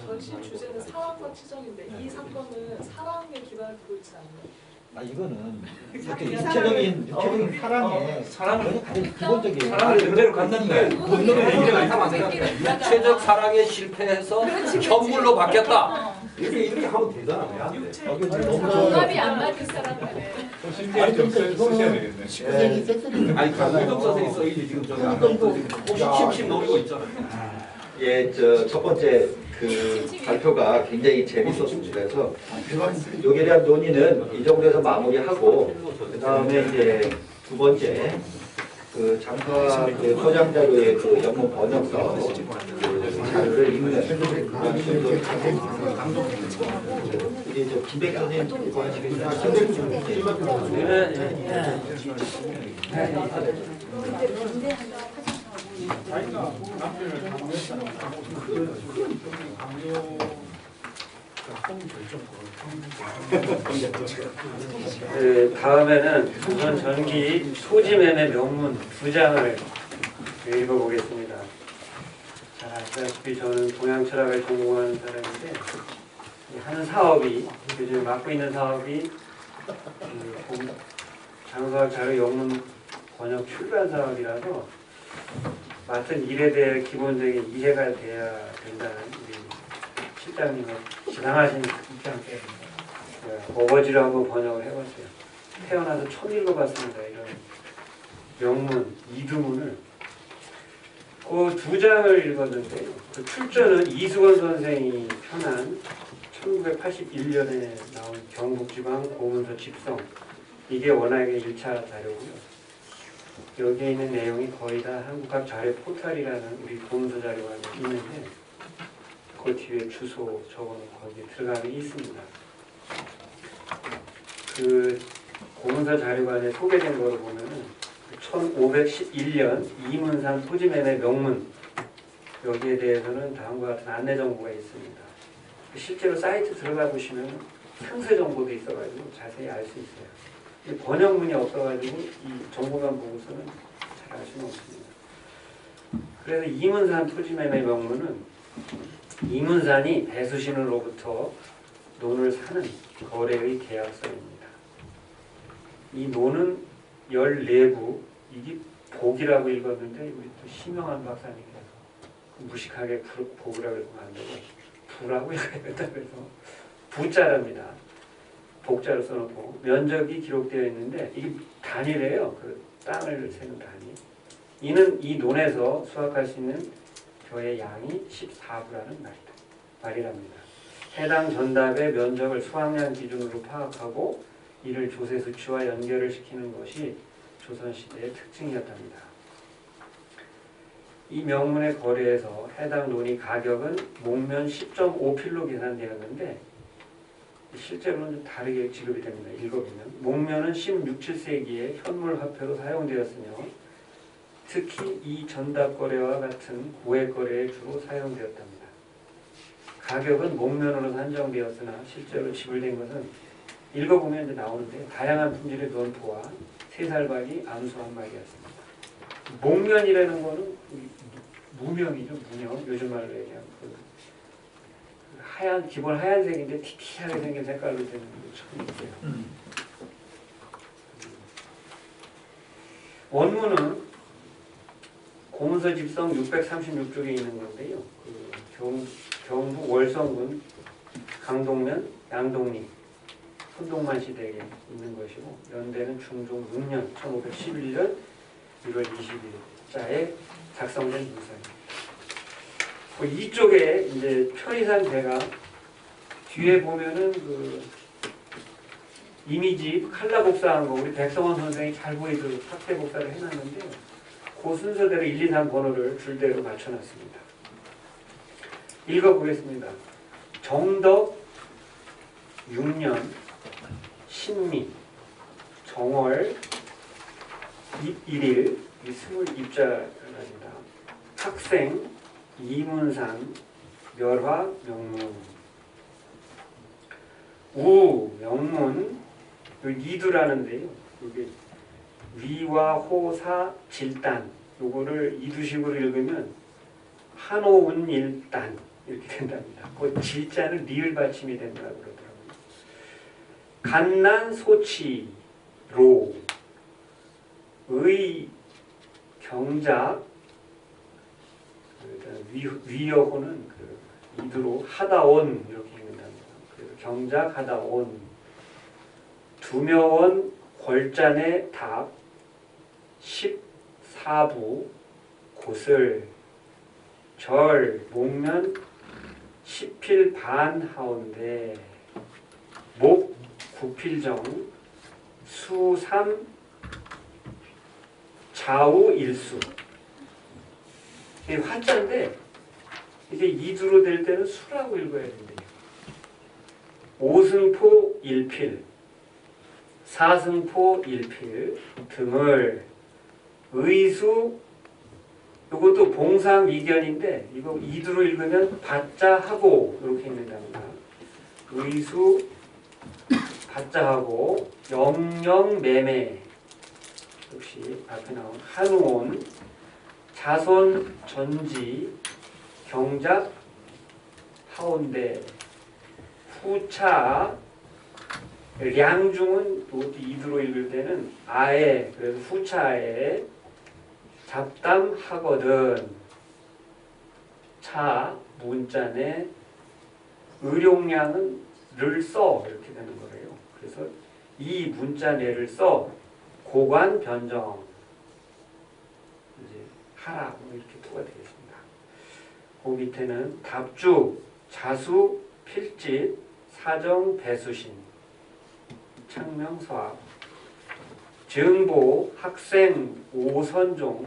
전시 주제는 사랑과 치정인데 이 사건은 사랑의 기반을 두고 있지 않나요? 이거는 이렇게 육체적인 사랑의 가장 기본적인 사랑을 그대로 갖는데 본능을 얘기를 하면 안 되나? 육체적 사랑에 실패해서 현물로 바뀌었다. 이렇게 하면 되잖아. 정답이 안 맞는 사람들은 아니 그러니까 이거는 식구적인 섹스리 아니 강민동 선생이 써야지 지금 저기 아까 혹시 심심 노리고 있잖아. 예, 첫 번째 그 발표가 굉장히 재밌었습니다. 그래서 여기에 대한 논의는 이 정도에서 마무리하고 그 다음에 이제 두 번째 그 장과 그 소장 자료의 그 영문 번역서 그 자료를 읽는 그런 시도를 하고 우리 저 김백 선생님 자기가 남편을 강요했다는 그 강요 다음에는 우선 전기 토지매매 명문 2장을 읽어보겠습니다. 잘 아시다시피 저는 동양 철학을 전공하는 사람인데 하는 사업이 요즘 맡고 있는 사업이 장수학 자료 영문 번역 출간 사업이라서 맡은 일에 대해 기본적인 이해가 돼야 된다는 우리 실장님의 지당하신 입장에 어거지로 한번 번역을 해봤어요. 태어나서 처음 읽어봤습니다. 이런 명문, 이두문을 그 2장을 읽었는데 그 출전은 이수건 선생이 편한 1981년에 나온 경북지방 고문서 집성, 이게 워낙에 1차 자료고요. 여기에 있는 내용이 거의 다 한국학 자료 포털이라는 우리 고문서 자료가 있는데 그 뒤에 주소 적어놓은 거기에 들어가게 있습니다. 그 고문서 자료관에 소개된 거로 보면은 1511년 이문산 토지매매 명문, 여기에 대해서는 다음과 같은 안내 정보가 있습니다. 실제로 사이트 들어가 보시면 상세 정보도 있어가지고 자세히 알 수 있어요. 번역문이 없어가지고 이 정보만 보고서는 잘 알 수는 없습니다. 그래서 이문산 토지매매 명문은 이문산이 배수신으로부터 논을 사는 거래의 계약서입니다. 이 논은 14부, 이게 복이라고 읽었는데 우리 또 심영한 박사님께서 무식하게 복이라고 읽으면 안 되고 부라고 읽어야겠다 그래서 부자랍니다. 복자로 써놓고 면적이 기록되어 있는데 이게 단위래요. 그 땅을 세는 단위. 이는 이 논에서 수확할 수 있는 벼의 양이 14부라는 말이랍니다. 해당 전답의 면적을 수확량 기준으로 파악하고 이를 조세 수치와 연결을 시키는 것이 조선시대의 특징이었답니다. 이 명문의 거래에서 해당 논의 가격은 목면 10.5필로 계산되었는데 실제로는 좀 다르게 지급이 됩니다. 읽어보면 목면은 16, 17세기에 현물화폐로 사용되었으며 특히 이 전답거래와 같은 고액거래에 주로 사용되었답니다. 가격은 목면으로 산정되었으나 실제로 지불된 것은 읽어보면 이제 나오는데 다양한 품질의 면포와 새살박이 암수한 말이었습니다. 목면이라는 거는 무명이죠. 무명. 요즘 말로 얘기하면 하얀, 기본 하얀색인데 티티하게 생긴 색깔로 되는 게 처음 있어요. 원문은 고문서 집성 636쪽에 있는 건데요. 경북 월성군 강동면 양동리 손동만 시대에 있는 것이고 연대는 중종 6년 1511년 1월 20일자에 작성된 문서입니다. 이쪽에 이제 편의상 제가 뒤에 보면은 그 이미지 칼라 복사한 거 우리 백성원 선생이 잘 보이도록 확대 복사를 해놨는데요. 그 순서대로 1, 2, 3 번호를 줄대로 맞춰놨습니다. 읽어보겠습니다. 정덕 6년 신미 정월 1일 이 20입자랍니다. 학생 이문산 멸화 명문 우 명문 이두라는데요. 이게 위와 호사 질단 요거를 이두식으로 읽으면 한오운일단 이렇게 된답니다. 그 질자는 리을 받침이 된다고 그러더라고요. 간난 소치로 의 경자 위여호는 그 이두로 하다온 이렇게 읽는답니다. 그래서 경작 하다온 두묘원 골잔의 답 14부 고슬 절 목면 10필 반 하운데 목 9필정 수3 좌우 일수 이게 화자인데 이게 이두로 될 때는 수라고 읽어야 된대요. 오승포 1필 사승포 1필 등을 의수 이것도 봉상위견인데 이거 이두로 읽으면 받자하고 이렇게 읽는답니다. 의수 가짜하고 영영매매 역시 앞에 나온 한온 자손 전지 경작 하온대 후차 량중은 이것도 이두로 읽을 때는 아에 그래서 후차에 잡담하거든 차 문자내 의용량은 를 써 이렇게 되는 거예요. 그래서 이 문자내를 써 고관 변정 이제 하라 뭐 이렇게 투가 되겠습니다. 그 밑에는 답주 자수 필집 사정 배수신 창명서합 증보 학생 오선종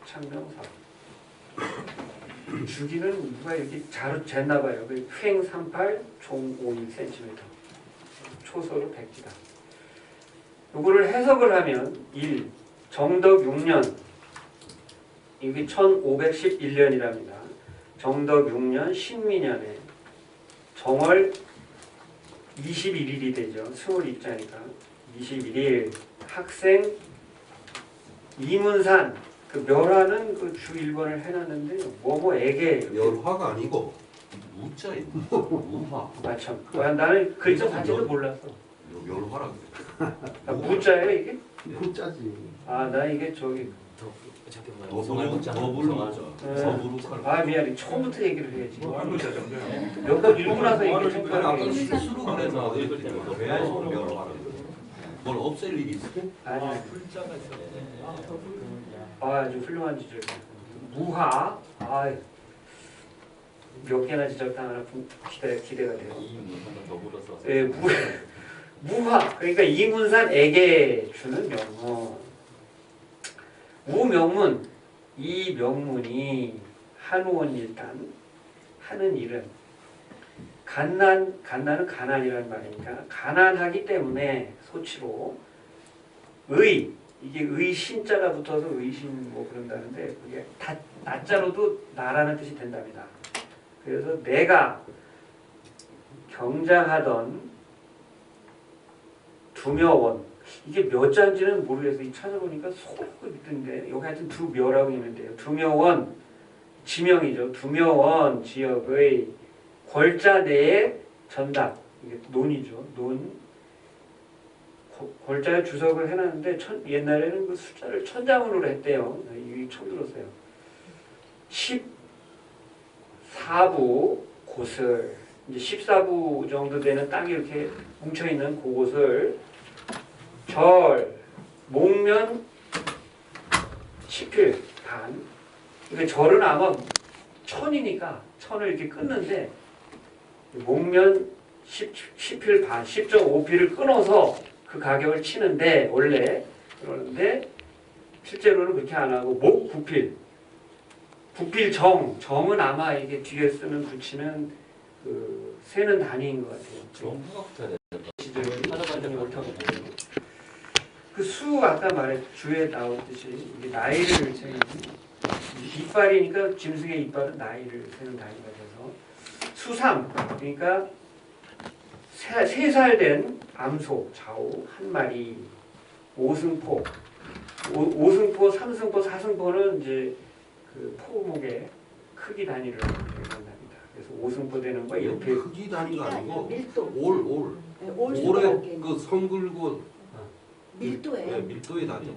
창명서합 주기는 누가 이렇게 잘 쟀나봐요. 횡 38, 종 51cm 초소로 100지다. 요거를 해석을 하면 1. 정덕 6년 이게 1511년이랍니다. 정덕 6년 신민년에 정월 21일이 되죠. 스물 입자니까 21일 학생 이문산 그 멸화는 그 주 1번을 해놨는데 뭐뭐에게 멸화가 아니고 무자예요. 무화. 참. 나는 글자 자체도 몰랐어. 멸화라고. 아, 무자예요 이게? 문자지. 아, 나 이게 저기 아 미안해. 처음부터 얘기를 해야지. 몇 번 읽고 나서 얘기를 아까 좀 실수로 그래서 왜 멸화라고. 뭘 없앨 일이 있어? 아니. 불자가 있었구나. 아주 훌륭한 지적. 무화. 아, 몇 개나 지적당하나 기대가 돼요. 이 문산은 더불어서 예, 무화. 그러니까 이문산에게 주는 명문. 우명문. 이 명문이 한우원 일단 하는 일은 간난은 가난이라는 말이니까 가난하기 때문에 소치로 이게 의신자가 붙어서 의신 뭐 그런다는데 그게 나자로도 나라는 뜻이 된답니다. 그래서 내가 경장하던 두묘원 이게 몇 자인지는 모르겠어요. 찾아보니까 소라고 있던데 여기 하여튼 두묘라고 있는데요. 두묘원 지명이죠. 두묘원 지역의 골자 내에 전답 이게 논이죠. 논 골자에 주석을 해놨는데 옛날에는 그 숫자를 천자문으로 했대요. 이게 처음 들었어요. 14부 곳을 이제 14부 정도 되는 땅이 이렇게 뭉쳐있는 그곳을 절, 목면, 치필, 반 그러니까 절은 아마 천이니까 천을 이렇게 끊는데 목면 10필 반, 10.5필을 끊어서 그 가격을 치는데 원래 그러는데 실제로는 그렇게 안 하고 목 9필, 9필 정은 아마 이게 뒤에 쓰는 붙이는 그 세는 단위인 것 같아요. 정부가 붙어야 돼. 찾아봤는데 못하고 그 아까 말했 주에 나오듯이 이게 나이를 세는 이빨이니까 짐승의 이빨은 나이를 세는 단위가 돼서 수삼 그러니까 3살 된 암소 좌우 한 마리 오승포 오승포, 삼승포, 사승포는 이제 그 포목의 크기 단위를 얘기한답니다. 그래서 오승포 되는 거 이렇게 크기 단위가 아니고 밀도. 올. 올에 그 성글고 밀도예요. 네, 밀도의 단위.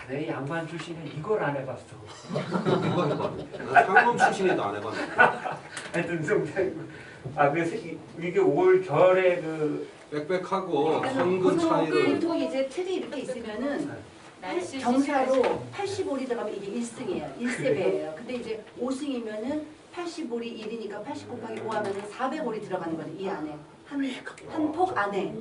내 양반 출신은 이걸 안 해봤어. 이거 해봐. 나 상놈 출신에도 안 해봤는데. 하여튼 그래서 이게 올 결에 그 빽빽하고 성근 차이를 보통 이제 틀이 이렇게 있으면은 경사로 85리 들어가면 이게 1승이에요. 1세배예요. 근데 이제 5승이면은 85리 1이니까 80 곱하기 5 하면은 405리 들어가는 거죠. 이 안에. 한 폭 안에.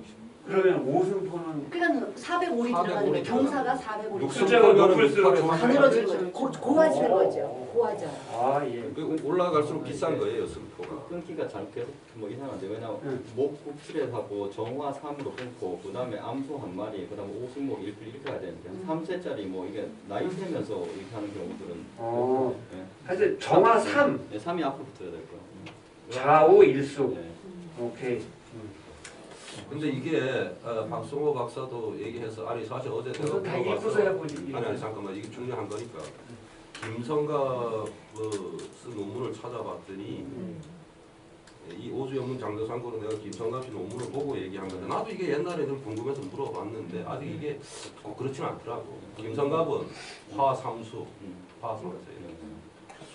그러면 오승포는 그러니까 405리 들어가는 거예요. 경사가 405리. 숫자가 높을수록 가늘어지는 거죠. 고와지는 거죠. 고와져. 아 예. 올라갈수록 비싼 거예요, 승포가. 끊기가 잘 계속 뭐 이상한데 왜냐면 목국칠에 하고 정화 3으로 끊고 그 다음에 암소 한 마리 그 다음에 오승목 1필 이렇게 가야 되는데 3세짜리 뭐 이게 나이 세면서 이렇게 하는 경우들은 하여튼 정화 3 3이 앞으로 붙어야 될 거야. 좌우 일수 네. 오케이 근데 이게 박성호 박사도 얘기해서 아니 사실 어제 내가 우선 다 물어봤어. 읽고서야 보지. 아니 잠깐만 이게 중요한 거니까 김성갑 쓴 논문을 찾아봤더니 이 오주연문 장려상고는 내가 김성갑 씨 논문을 보고 얘기한 건데 나도 이게 옛날에 좀 궁금해서 물어봤는데 아직 이게 그렇진 않더라고. 김성갑은 화삼수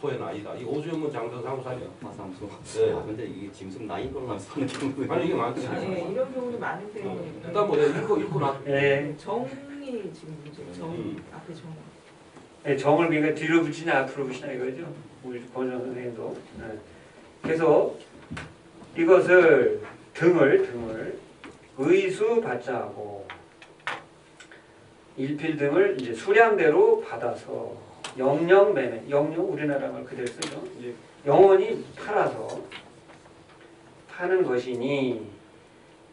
소의 나이다. 이 오주연문 장려상고 사실 화삼수. 네. 아, 근데 이게 짐승 나이로만 쓰는 경우는 아니 이게 많지. 네, 이런 경우는 많은데. 일단 뭐 내가 읽고 나. 네. 정이 지금 문제. 정 앞에 정. 네, 정을 그러니까 뒤로 붙이냐 앞으로 붙이냐 이거죠. 우리 권정 선생님도. 네. 그래서 이것을 등을 의수 받자하고 일필 등을 이제 수량대로 받아서 영영 매매, 영영 우리나라 말 그대로 쓰죠. 영원히 팔아서 파는 것이니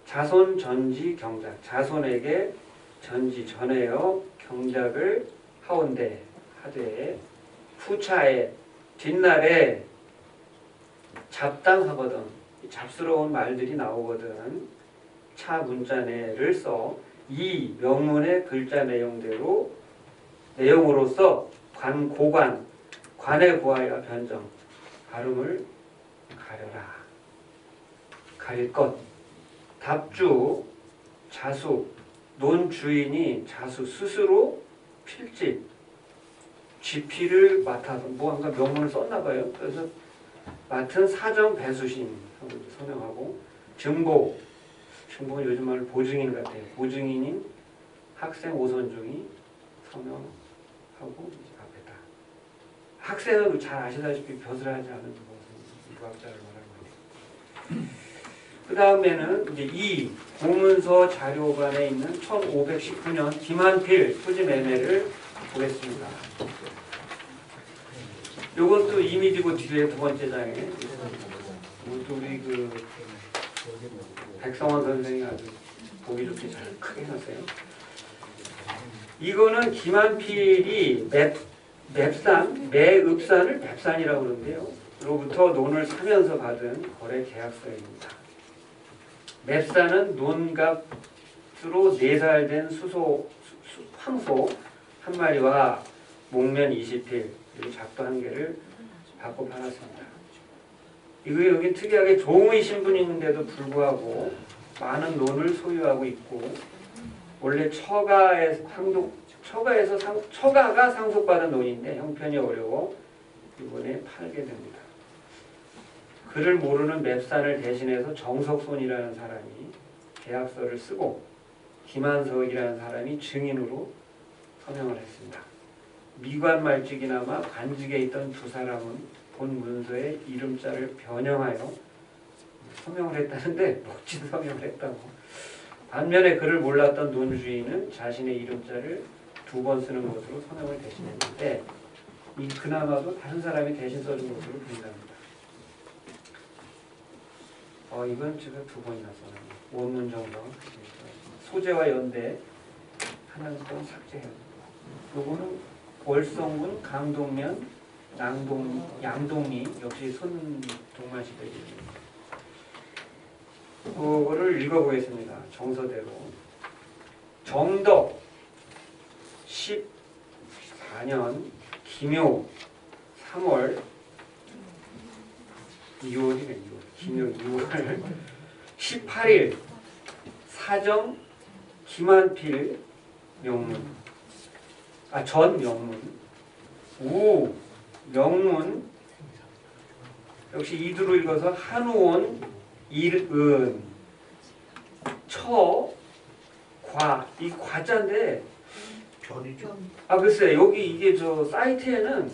자손 전지 경작, 자손에게 전지 전하여 경작을 하온대 하되 후차에 뒷날에 잡담하거든 잡스러운 말들이 나오거든 차 문자내를 써 이 명문의 글자 내용으로서 관에 구하여 변정 발음을 가려라 가릴 것 답주 자수 논 주인이 자수 스스로 필집 지피를 맡아서 뭔가 명문을 썼나 봐요. 그래서 맡은 사정 배수신 서명하고 증보는 요즘 말로 보증인 같아요. 보증인인 학생 오선중이 서명하고 이제 앞에다. 학생은 잘 아시다시피 벼슬하지 않은 것은 유학자를 말하는 거예요. 그 다음에는 이제 이 공문서 자료관에 있는 1519년 김한필 토지 매매를 보겠습니다. 요것도 이미지고 뒤에 두 번째 장에 우리 그 백성원 선생이 아주 보기 좋게 잘 크게 해놨어요. 이거는 김한필이 매읍산을 맵산이라고 그러는데요. 로부터 논을 사면서 받은 거래 계약서입니다. 맵산은 논값으로 4살 된 황소 한 마리와 목면 20필 그리고 작도 1개를 받고 팔았습니다. 이거 여기 특이하게 종의 신분인데도 불구하고 많은 논을 소유하고 있고 원래 처가가 상속받은 논인데 형편이 어려워 이번에 팔게 됩니다. 그를 모르는 맵산을 대신해서 정석손이라는 사람이 계약서를 쓰고 김한석이라는 사람이 증인으로 서명을 했습니다. 미관말직이나마 관직에 있던 두 사람은 본 문서에 이름자를 변형하여 서명을 했다는데 멋진 서명을 했다고. 반면에 그를 몰랐던 논주인은 자신의 이름자를 2번 쓰는 것으로 서명을 대신했는데 이 그나마도 다른 사람이 대신 써준 것으로 보인답니다. 이건 제가 2번이나 써놨네요. 원문 정정 소재와 연대 하나는 또 삭제해요. 요거는 월성군 강동면 양동리 역시 손동만 시대입니다. 그거를 읽어보겠습니다. 정서대로 정덕 14년 김효 3월 2월이네 2월 김효 2월 18일 사정 김한필 명문 전 명문 우 명문 역시 이두로 읽어서 한우원 일은 이 과자인데 별이죠. 글쎄 여기 이게 저 사이트에는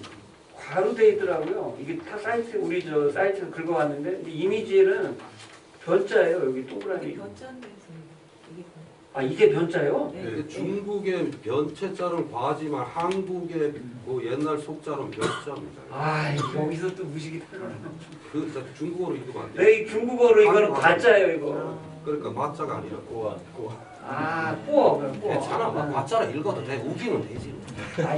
과로 돼 있더라고요. 이게 다 사이트 우리 저 사이트에서 긁어왔는데 이미지에는 변자예요. 여기 동그라미. 이게 변자요? 네. 중국의 변체자는 과지만 한국의 그 옛날 속자는 변자입니다. 여기서 또 무식이 그 중국어로 읽으면 안 돼요. 네, 중국어로 이거는 과자예요, 이거. 그러니까 마자가 아니라 꼬아. 꼬아. 괜찮아, 마자라 읽어도 돼. 우기는 되지.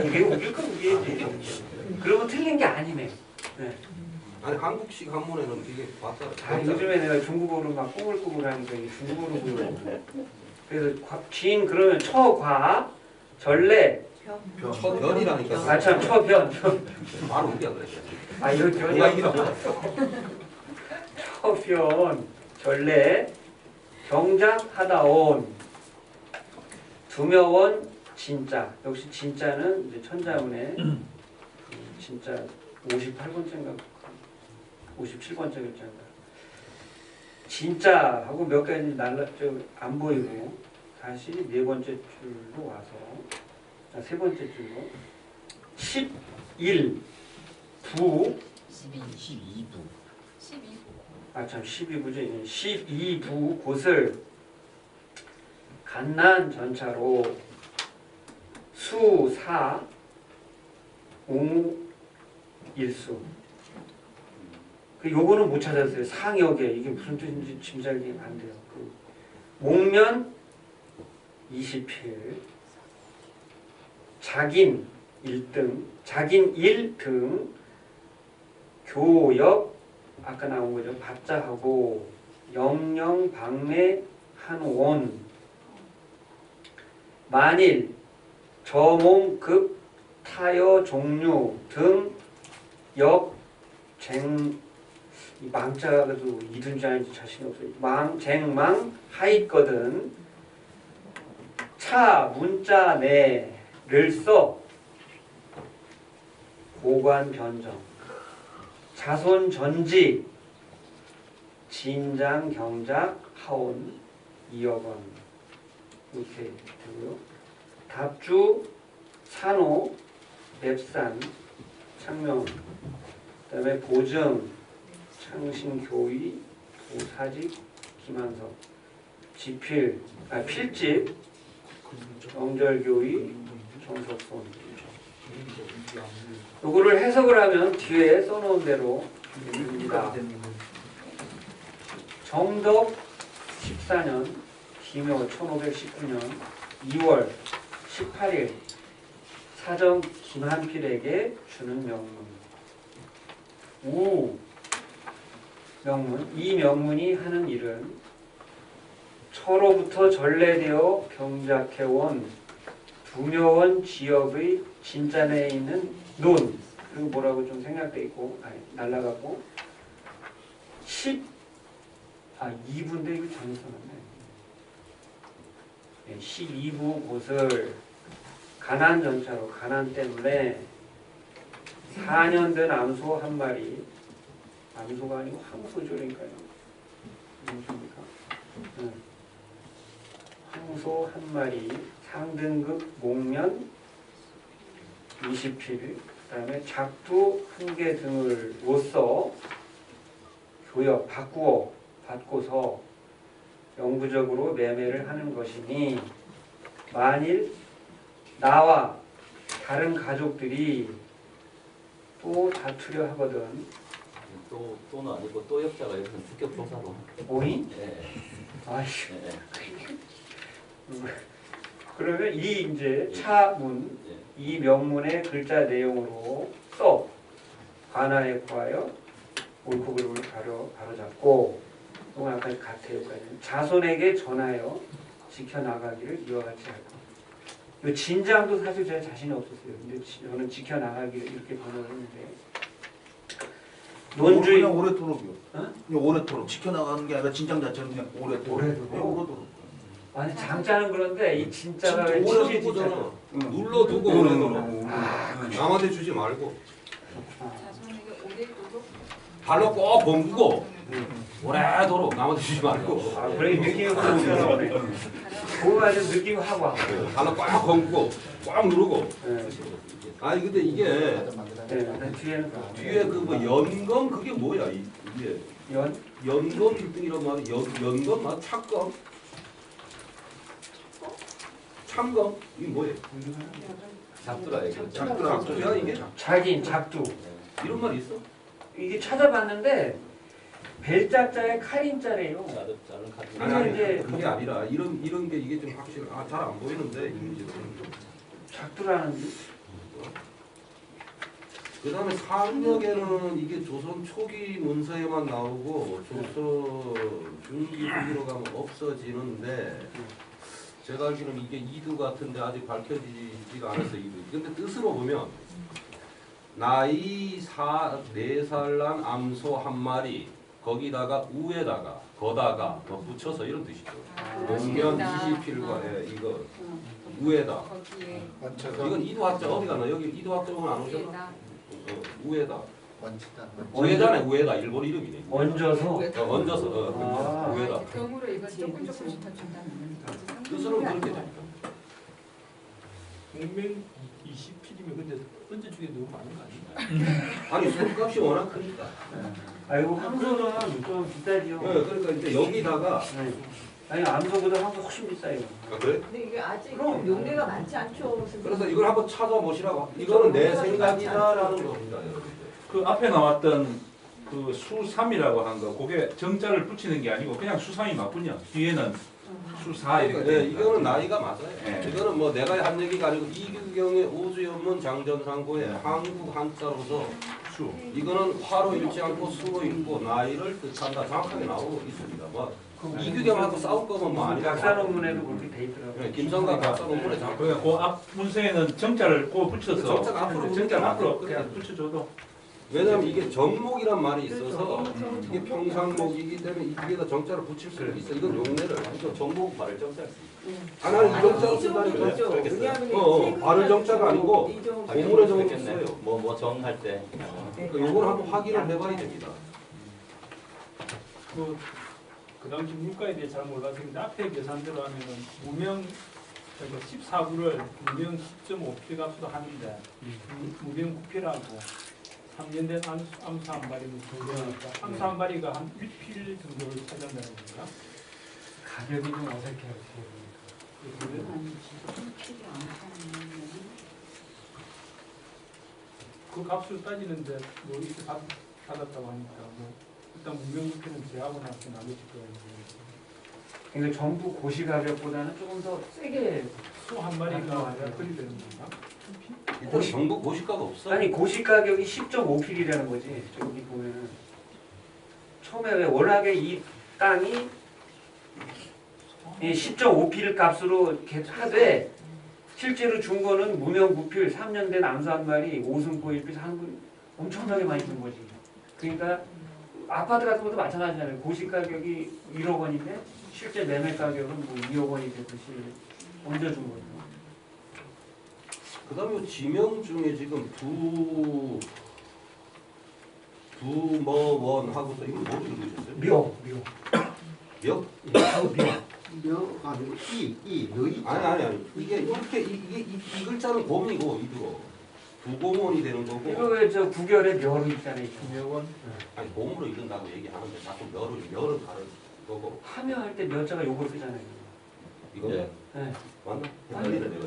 이게 우길 건 우기지. 그러면 틀린 게 아니네. 네. 아니 한국식 한문에는 이게 맞잖아. 아, 요즘에 내가 중국어로 막 꾸물꾸물하니까 이게 중국어로 보여. 그래서 긴 그러면 처과 전래 첫변이라니까. 아 참 처변 바로 우리가 그랬어. 아 이거 변이야. 처변 전래 경작하다온 두며원 진짜 역시 진짜는 이제 천자문에 진짜 58번째인가 57번째 글자인가 진짜하고 몇 가지 안 보이고 다시 네 번째 줄로 와서 세 번째 줄로 11 부 12부. 아 참 12부죠. 12부 곳을 간난 전차로 수사 옹 일수. 그 요거는 못 찾았어요. 상역에 이게 무슨 뜻인지 짐작이 안 돼요. 그 목면 20필, 작인 1등, 작인 1등, 교역 아까 나온 거죠. 밥자하고 영영 방매 한원 만일 저몽급 타여 종류 등 역쟁 이 망자도 이든지 아닌지 자신이 없어요. 쟁망 하있거든 차 문자 내를 써 고관 변정 자손 전지 진장 경작 하온 2억 원 이렇게 되고요. 답주 산호 맵산 창명 그다음에 보증 창신교의 도사직 김한석 지필 필집 영절교의 정석손 요거를 해석을 하면 뒤에 써놓은 대로 됩니다. 정덕 14년 기묘 1519년 2월 18일 사정 김한필에게 주는 명문 우 명문 이 명문이 하는 일은 처로부터 전래되어 경작해온 두묘원 지역의 진짠에 있는 논 그리고 뭐라고 좀 생략돼 있고 날라가고 2부인데 이거 잘못 써놨네. 12부 곳을 가난 전차로 가난 때문에 4년 된 암소 한 마리 암소가 아니고 황소조니까요. 무엇입니까? 황소 한 마리 상등급 목면 20필 그 다음에 작두 한 개 등을 로써 교역 받고서 영구적으로 매매를 하는 것이니 만일 나와 다른 가족들이 또 다투려 하거든 또는 아니고 또 역자가 여기서 습격조사로 오이? 네. 아이씨 네. 그러면 이 이제 차문 이 명문의 글자 내용으로 써 관하에 구하여 옳고 그름을 바로잡고 이건 아까 같아요. 자손에게 전하여 지켜나가기를 이와 같이 하고 이 진장도 사실 제가 자신이 없었어요. 근데 저는 지켜나가기를 이렇게 번역을 했는데 논주의 그냥 오래도록이요. 어? 그냥 오래도록 지켜나가는 게 아니라 진장 자체는 그냥 오래도록. 오래도록. 아니 장자는 그런데 이 진짜가 진짜 오래 두고잖아. 눌러두고 오래도록. 남한테 주지 말고. 자손에게 오래도록 발로 꼭 범고 오래도록 남한테 주지 말고. 아 그래 느낌이 그렇죠. 그거 아주 느낌 하고 발로 꽉 범고 꽉 누르고. 네. 아니 근데 이게 네, 뒤에는 뒤에 그 뭐 연검 그게 뭐야 이게 연검 1등이란 말이 연검 맞 착검 참검 이게 뭐예요? 작두라 얘기죠. 작두야 이게? 자긴 작두 이런 말이 있어? 이게 찾아봤는데 벨자자에 칼인자래요. 아니 이제 그게 아니라 이런 게 이게 좀 확실히 잘 안 보이는데 이미지는 작두라는 그다음에 상력에는 이게 조선 초기 문서에만 나오고 조선 중기 후기로 가면 없어지는데 제가 알기로는 이게 이두 같은데 아직 밝혀지지가 않았어요. 이두. 근데 뜻으로 보면 나이 4살 난 암소 한 마리 거기다가 우에다가 거다가 더 붙여서 이런 뜻이죠. 목련 20필과 이거 우에다. 이건 이두학자 어디 갔나? 여기 이두학자는 안 오셨나? 우에다. 우에다네 우에다 일본 이름이네. 얹어서. 얹어서 우에다. 경우로 이건 조금씩 더 준다는 뜻으로는 그렇게 됩니다. 목면 20필이면 근데 언제 주게 너무 많은 거 아닌가? 아니 술값이 워낙 크니까. 아이고 함소는 좀 비싸지요. 네, 그러니까 이제 여기다가 아니 암소보다 함소 훨씬 비싸요. 아, 그래? 근데 이게 아직 용례가 많지 않죠. 그래서 이걸 한번 찾아보시라고. 이거는 내 생각이다라는 겁니다. 그 앞에 나왔던 그 수삼이라고 한 거, 그게 정자를 붙이는 게 아니고 그냥 수삼이 맞군요. 뒤에는 수사 이렇게. 네, 이거는 나이가 맞아요. 네. 이거는 뭐 내가 한 얘기가 아니고 이규경의 오주연문 장전상고의 한국 한자로서 수. 이거는 화로 읽지 않고 수로 읽고 나이를 뜻한다. 정확하게 나오고 있습니다. 뭐 이규경하고 싸울 거면 뭐 아니라. 박사 논문에도 그렇게 돼 있더라고요. 네, 김성각 박사 논문에 정확하게. 그러니까 그 앞 문서에는 정자를 꼭 붙여서 정자가 앞으로 정자를 앞으로 그래. 그냥 붙여줘도. 왜냐하면 이게 정목이란 말이 있어서 이게 평상목이기 때문에 이게다 정자를 붙일 수 있어. 이건 용례를. 이거 정복 말을 정자를 아 나는 이 정자를 쓴다니까. 발음 정자가 아니고 고문의 정을 써요. 뭐 정할 때. 그러니까 요걸 한번 확인을 해봐야 됩니다. 그 당시 물가에 대해 잘 몰라서 근데 앞에 계산대로 하면은 무명 14구를 무명 10.5필 값으로 하는데 무명 9필하고 3년 된 암수 한 마리는 정도니까 암수 한 마리가 한 1필 정도를 차지한다는 겁니다. 가격이 좀 어색해요. 그 값을 따지는데 뭐 이렇게 받았다고 하니까 뭐 일단 무명 9필은 제하고 나서 나머지 거예요. 그러니까 전부 고시 가격보다는 조금 더 세게 수 한 마리가 그리 되는 건가? 일단 정부 고시가가 없어. 아니 고시 가격이 10.5필이라는 거지. 저기 보면은 처음에 왜 워낙에 이 땅이 10.5필 값으로 이렇게 하되 실제로 준 거는 무명 9필 3년 된 암수 한 마리 5승포 1필 한 엄청나게 많이 준 거지. 그러니까 아파트 같은 것도 마찬가지잖아요. 고시 가격이 1억 원인데 실제 매매 가격은 뭐 2억 원이 되듯이 얹어준 거죠. 그 다음에 지명 중에 지금 두머원하고 또 이거 뭐로 읽으셨어요? 묘. 묘? 묘가 아니고 너희. 아니. 이게 이렇게 이 글자는 곰이고 이거 두고문이 되는 거고. 이거 왜 저 구결에 묘로 있잖아요. 묘원. 아니 곰으로 읽는다고 얘기하는데 자꾸 묘를 다른 거고. 하며 할 때 묘자가 요걸 쓰잖아요. 이거? 네. 네. 맞나? 헷갈리네 내가.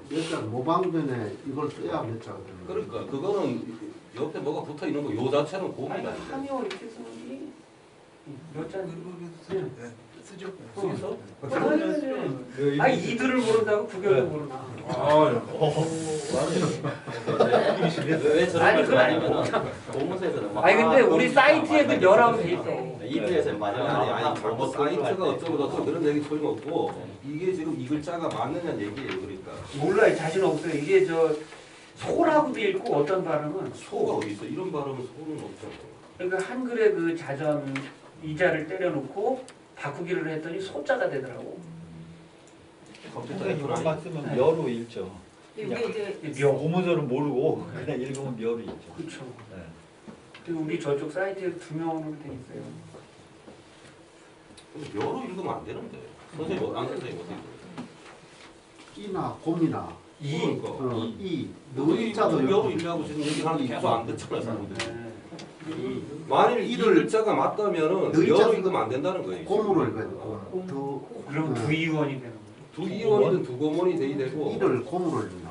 몇자 모방전에 이걸 써야 몇 자가 되는 거예요. 그러니까 그거는 옆에 뭐가 붙어 있는 거. 요 자체는 곰이다. 하며 이렇게 쓰는 묘자는 쓰죠. 쓰죠. 아니 이들을 모른다고 구결도 모르나. 왜 저런 아니, 그건 말씀하냐면은 공문서에서는 막 아니 근데 우리 사이트에도 묘라고 돼 있어. 이표에서는 마지막에 아니 뭐 사이트가 어쩌고 그런 얘기 소용없고 이게 지금 이 글자가 맞느냐는 얘기예요. 그러니까 몰라요. 자신 없어요. 이게 저 소라고도 읽고 어떤 발음은 소가 어디 있어? 이런 발음은 소는 없잖아. 그러니까 한글의 그 자전 이자를 때려놓고 바꾸기를 했더니 소자가 되더라고. 컴퓨터만 쓰면 묘로 읽죠. 이게 이제 묘. 고문서는 모르고 그냥 읽으면 묘로 읽죠. 그렇죠. 네. 그리고 우리 저쪽 사이트에 2명으로 돼 있어요. 묘로 읽으면 안 되는데. 선생님, 안 선생님 어떻게 이나 곰이나 그러니까. 이 너희 너희자도 묘로 읽냐고 지금 얘기하는데 계속 안 듣잖아 사람들이. 네. 만일 이 글자가 맞다면은 묘로 읽으면 안 된다는 거예요. 곰으로 읽어야 돼. 그럼 두이원이 되는 거예요. 두이원이든 두고문이 돼야 되고 이를 곰으로 읽나.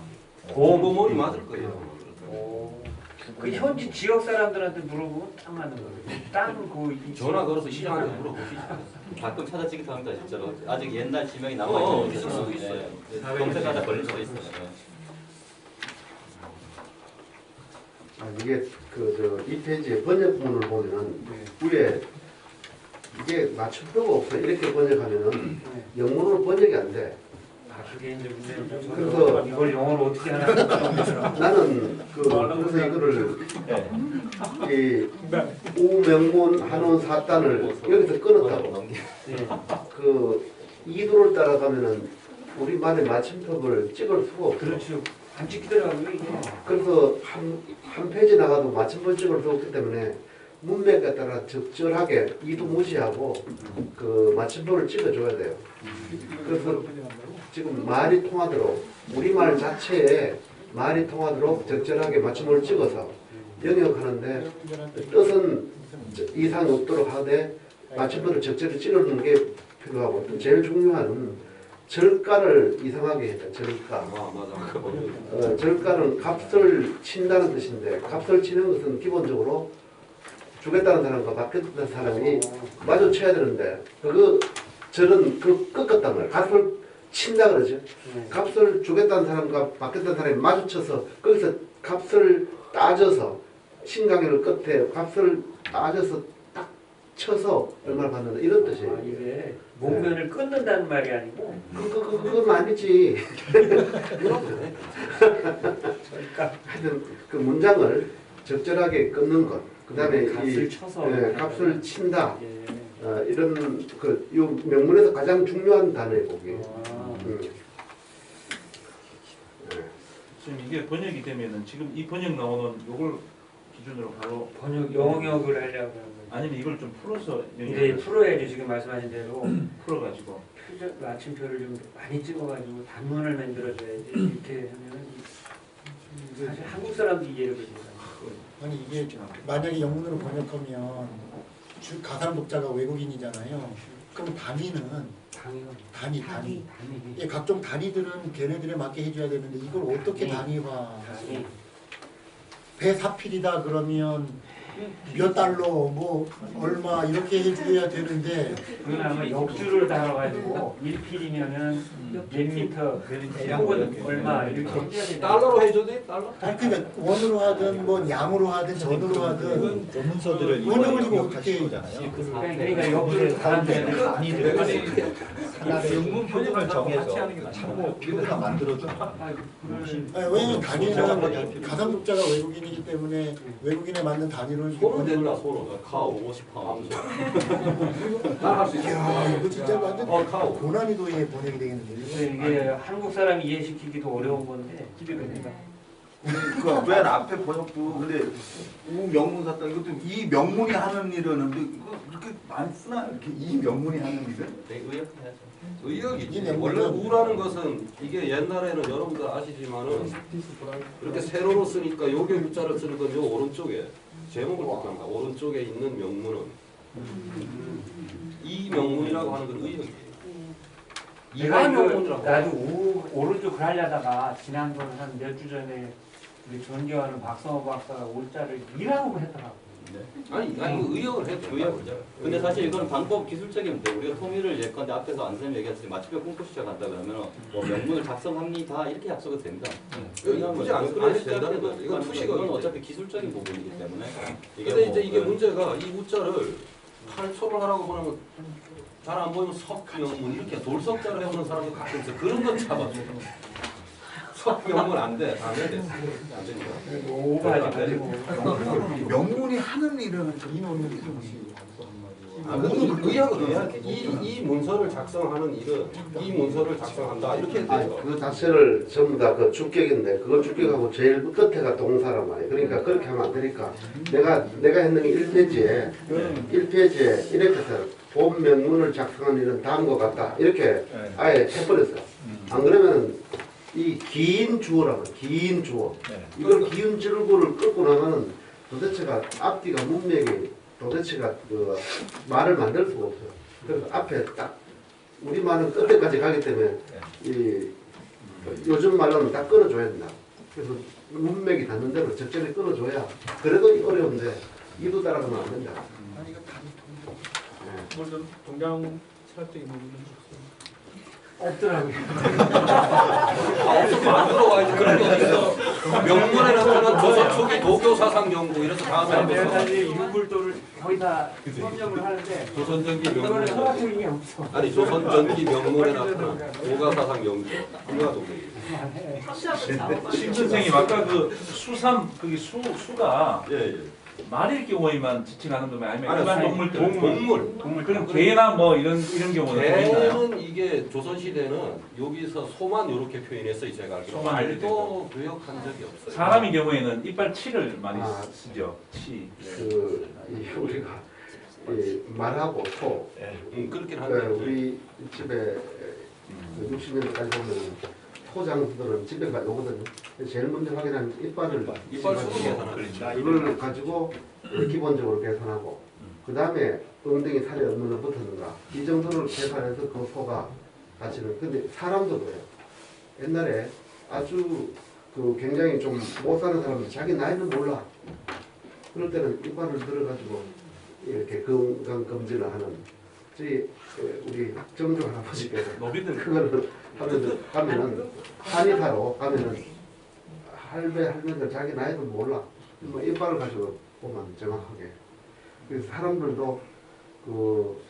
고고문이 맞을 거예요. 그 현지 지역 사람들한테 물어보면 딱 맞는 거예요. 땅은 그 전화 걸어서 시장한테 물어보시죠. 가끔 찾아지기도 합니다 진짜로. 아직 옛날 지명이 남아있는 있을 수도 있어요. 검색하다 걸릴 수도 있어요. 이게 그 2페이지의 번역본을 보면은 위에 이게 맞춤표가 없어. 이렇게 번역하면은 영문으로 번역이 안 돼. 그게 이제 문제죠. 그래서 이걸 영어로 어떻게 하나 나는 그래서 이거를 이 우명문 한원 사단을 여기서 끊었다고. 그 이도를 따라가면은 우리만의 맞춤법을 찍을 수가 없어. 그렇죠. 안 찍히더라고요 이게. 그래서 한 페이지 나가도 맞춤법 찍을 수 없기 때문에 문맥에 따라 적절하게 이도 무시하고 그 맞춤법을 찍어줘야 돼요. 그래서 지금 말이 통하도록 우리말 자체에 말이 통하도록 적절하게 맞춤을 찍어서 영역하는데 뜻은 이상이 없도록 하되 맞춤법을 적절히 찍어주는 게 필요하고 또 제일 중요한 절가를 이상하게 했다. 절가. 맞아. 절가는 값을 친다는 뜻인데 값을 치는 것은 기본적으로 주겠다는 사람과 받겠다는 사람이 마주쳐야 되는데 그 절은 그 꺾었단 말이에요. 값을 친다 그러죠. 값을 주겠다는 사람과 받겠다는 사람이 마주쳐서 거기서 값을 따져서 신강연을 끝에 값을 따져서 딱 쳐서 얼마를 받는다 이런 뜻이에요. 이게 목면을 끊는다는 말이 아니고 그건 아니지. 하여튼 그 문장을 적절하게 끊는 것. 그다음에 값을 쳐서 값을 친다. 이런 이 명문에서 가장 중요한 단어예요, 거기. 지금 이게 번역이 되면은 지금 이 번역 나오는 요걸 기준으로 바로 번역 영역을 하려고 하는 거죠. 아니면 이걸 좀 풀어서 네, 풀어야지. 지금 말씀하신 대로 풀어가지고 표적 맞춤표를 좀 많이 찍어가지고 단문을 만들어줘야지. 이렇게 하면은 사실 한국 사람도 이해를 못해요. 아니 이게 만약에 영문으로 번역하면 가상 독자가 외국인이잖아요. 그럼 단위는 단위. 예, 각종 단위들은 걔네들에 맞게 해줘야 되는데 이걸 어떻게 단위화? 배사필이다 그러면 몇 달러 뭐 얼마 이렇게 해줘야 되는데 그건 아마 역주를 달아가지고 1필이면은 몇 미터 혹은 얼마 이렇게 해줘야 되는 달러로 해줘도 돼? 달러? 아니 그러니까 원으로 하든 뭐 양으로 하든 전으로 하든 전문서들을 번역을 이거 이거 어떻게 거잖아요. 그러니까 역주를 사람들이 영문 표준을 정해서 참고 표가 만들어주는 왜냐면 단위는 가상 독자가 외국인이기 때문에 외국인에 맞는 단위로 손은 된다 손은. 카오 50파운드. 나갈 수 있어. 이야 이거 진짜 완전 카오. 고난이도의 번역이 되겠는데요. 이게 한국 사람이 이해시키기도 어려운 건데 기대됩니다. 그 맨 앞에 번역도 근데 우명문사다 이것도 이 명문이 하는 일은 근데 이거 이렇게 많이 쓰나 이렇게 이 명문이 하는 일은? 네, 의역해야죠. 의역이지. 원래 우라는 것은 이게 옛날에는 여러분들 아시지만은 이렇게 세로로 쓰니까 요게 우자를 쓰는 건 요 오른쪽에 제목을 뜻합니다. 오른쪽에 있는 명문은 이 명문이라고 하는 건 의역이에요. 이하 명문이라고. 나도 오른쪽을 하려다가 지난번 한 몇 주 전에 우리 존경하는 박성호 박사가 올자를 이라고 했더라고. 네. 아니 의역을 해도 의역이죠. 근데 사실 이건 방법 기술적인 문제. 우리가 통일을 예컨대 앞에서 안쌤이 얘기했듯이 맞춤표 끊고 시작한다 그러면 뭐 명문을 작성합니다 이렇게 약속이 됩니다. 굳이 안 끊어도 된다는 거죠. 이건 투시가 이건 어차피 기술적인 부분이기 때문에. 근데 이제 이게 문제가 이 우자를 탈초를 하라고 보면 잘 안 보이면 석명문 이렇게 돌석자를 해오는 사람도 가끔 있어. 그런 건 잡아줘. 석명문 안 돼. 안 돼. 안 되니까. 오버하지 명문이 하는 일은 이 논문이 의역은 이 문서를 작성하는 일은 이 문서를 작성한다 이렇게 돼요. 그 자체를 전부 다 그 주격인데 그거 주격하고 제일 끝에가 동사란 말이에요. 그러니까 그렇게 하면 안 되니까 내가 했는 게 1페이지에 이렇게 해서 본 명문을 작성하는 일은 다음과 같다 이렇게 아예 해버렸어요. 안 그러면 이 긴 주어라고 긴 주어 이걸 긴 줄구를 끊고 나면은 도대체가 앞뒤가 문맥이 도대체가 그 말을 만들 수가 없어요. 그래서 앞에 딱 우리말은 끝에까지 가기 때문에 이 요즘 말로는 딱 끊어줘야 된다. 그래서 문맥이 닿는 대로 적절히 끊어줘야 그래도 어려운데 이도 따라가면 안 된다. 아니 이거 답이 물론 동양 철학적인 부분은 없더라고요. 없으면 안 들어와야지. 그런 게 어딨어. 명문에 나타난 조선 초기 도교 사상 연구 이래서 다음에 내가 한번 사실 유불도를 거기다 수업용을 하는데 조선 전기 그거는 명문에 소화적인 게 없어. 아니 조선 전기 명문에 나타난 도가 사상 연구 누가 동네 심 선생님 아까 그 수삼 그게 수가 예예 말일 경우에만 지칭하는 거면 아니면 아니, 일반 수- 동물들 동물. 그럼 개나 뭐 이런 경우는 있나요? 개는 이게 조선 시대는 여기서 소만 이렇게 표현했어요 제가 알기로. 소만 이렇게 말도 교역한 적이 없어요. 사람의 경우에는 이빨 치를 많이 아, 쓰죠. 치. 이 우리가 이 말하고 소 그렇긴 그 한데 우리 집에 그 60년대까지 보면 소장들은 집에 가오거든요. 제일 먼저 확인하는 이빨을 이빨 수도 가지고 계산하는 이걸 가지고 기본적으로 계산하고 그 다음에 엉덩이 살이 얼마나 붙었는가 이 정도를 계산해서 그 소가 가치는. 근데 사람도 그래요. 옛날에 아주 그 굉장히 좀 못 사는 사람들 자기 나이는 몰라. 그럴 때는 이빨을 들어가지고 이렇게 건강 검진을 하는 저희 우리 정조 할아버지께서 노비들 그거를 하면은 한의사로 가면은 할배 할머니들 자기 나이도 몰라. 뭐 이빨을 가지고 보면 정확하게. 그래서 사람들도 그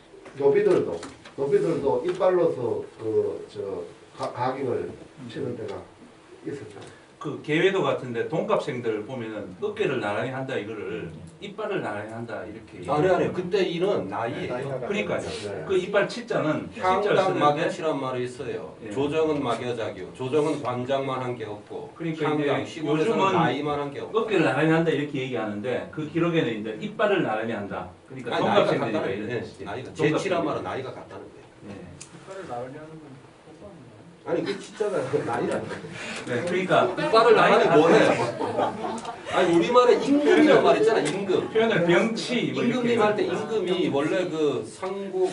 노비들도 이빨로서 그 가격을 치는 데가 있었잖아요. 그 계회도 같은데 돈값생들 보면은 어깨를 나란히 한다 이거를 이빨을 나란히 한다 이렇게. 아니요 그때 이는 나이예요. 그러니까요. 네. 그 이빨 치자는 향당 치자를 쓰는데 막여치란 말이 있어요. 예. 조정은 막여자교. 조정은 관장만 한 게 없고 그러니까 향당 이제 시골에서는 요즘은 나이만 한 게 없고. 어깨를 나란히 한다 이렇게 얘기하는데 그 기록에는 이제 이빨을 나란히 한다. 그러니까 아니, 나이가 돈값생들이니까 같다는 이런 거예요. 뜻이지. 나이가 돈값생들이. 제치란 말은 나이가 같다는 거예요. 네. 이빨을 나으려 하는 건 아니 그 진짜가 나이라. 네, 그러니까 이빨을 나가니 뭐해? 아니 우리말에 임금이란 말 있잖아. 임금. 표현을 병치 뭐 임금님 이렇게 할 때 임금이 원래 그 상국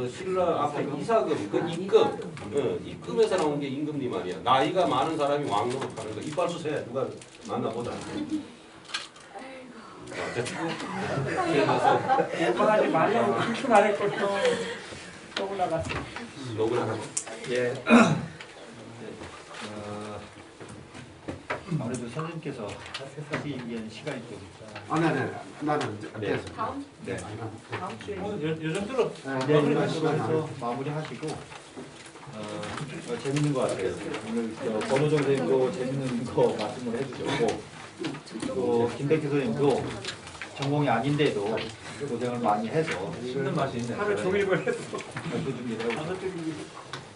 신라 앞에 이사금 그 입금 입금에서 나온 게 임금님 아니야. 나이가 많은 사람이 왕 노릇하는 거. 이빨 수세 누가 만나보자. 오빠하지 말라고 출근 안 했고 또 올라갔어. 너구나. 예. 아무래도 선생님께서 하시기 위한 시간이 좀 아니 나는 됐어. 다음 네. 다음 주에 요즘 들어 내일 말씀하셔서 마무리하시고 재밌는 것 같아요. 오늘 권호정 선생님도 재밌는 거 말씀을 해주셨고 또 김백희 선생님도 전공이 아닌데도 고생을 많이 해서 씹는 맛이 있네. 하루 종일 걸렸어.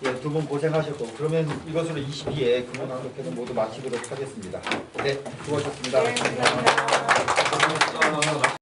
예, 두 분 고생하셨고 그러면 이것으로 22회 근무강독회는 모두 마치도록 하겠습니다. 네, 수고하셨습니다. 네, 감사합니다.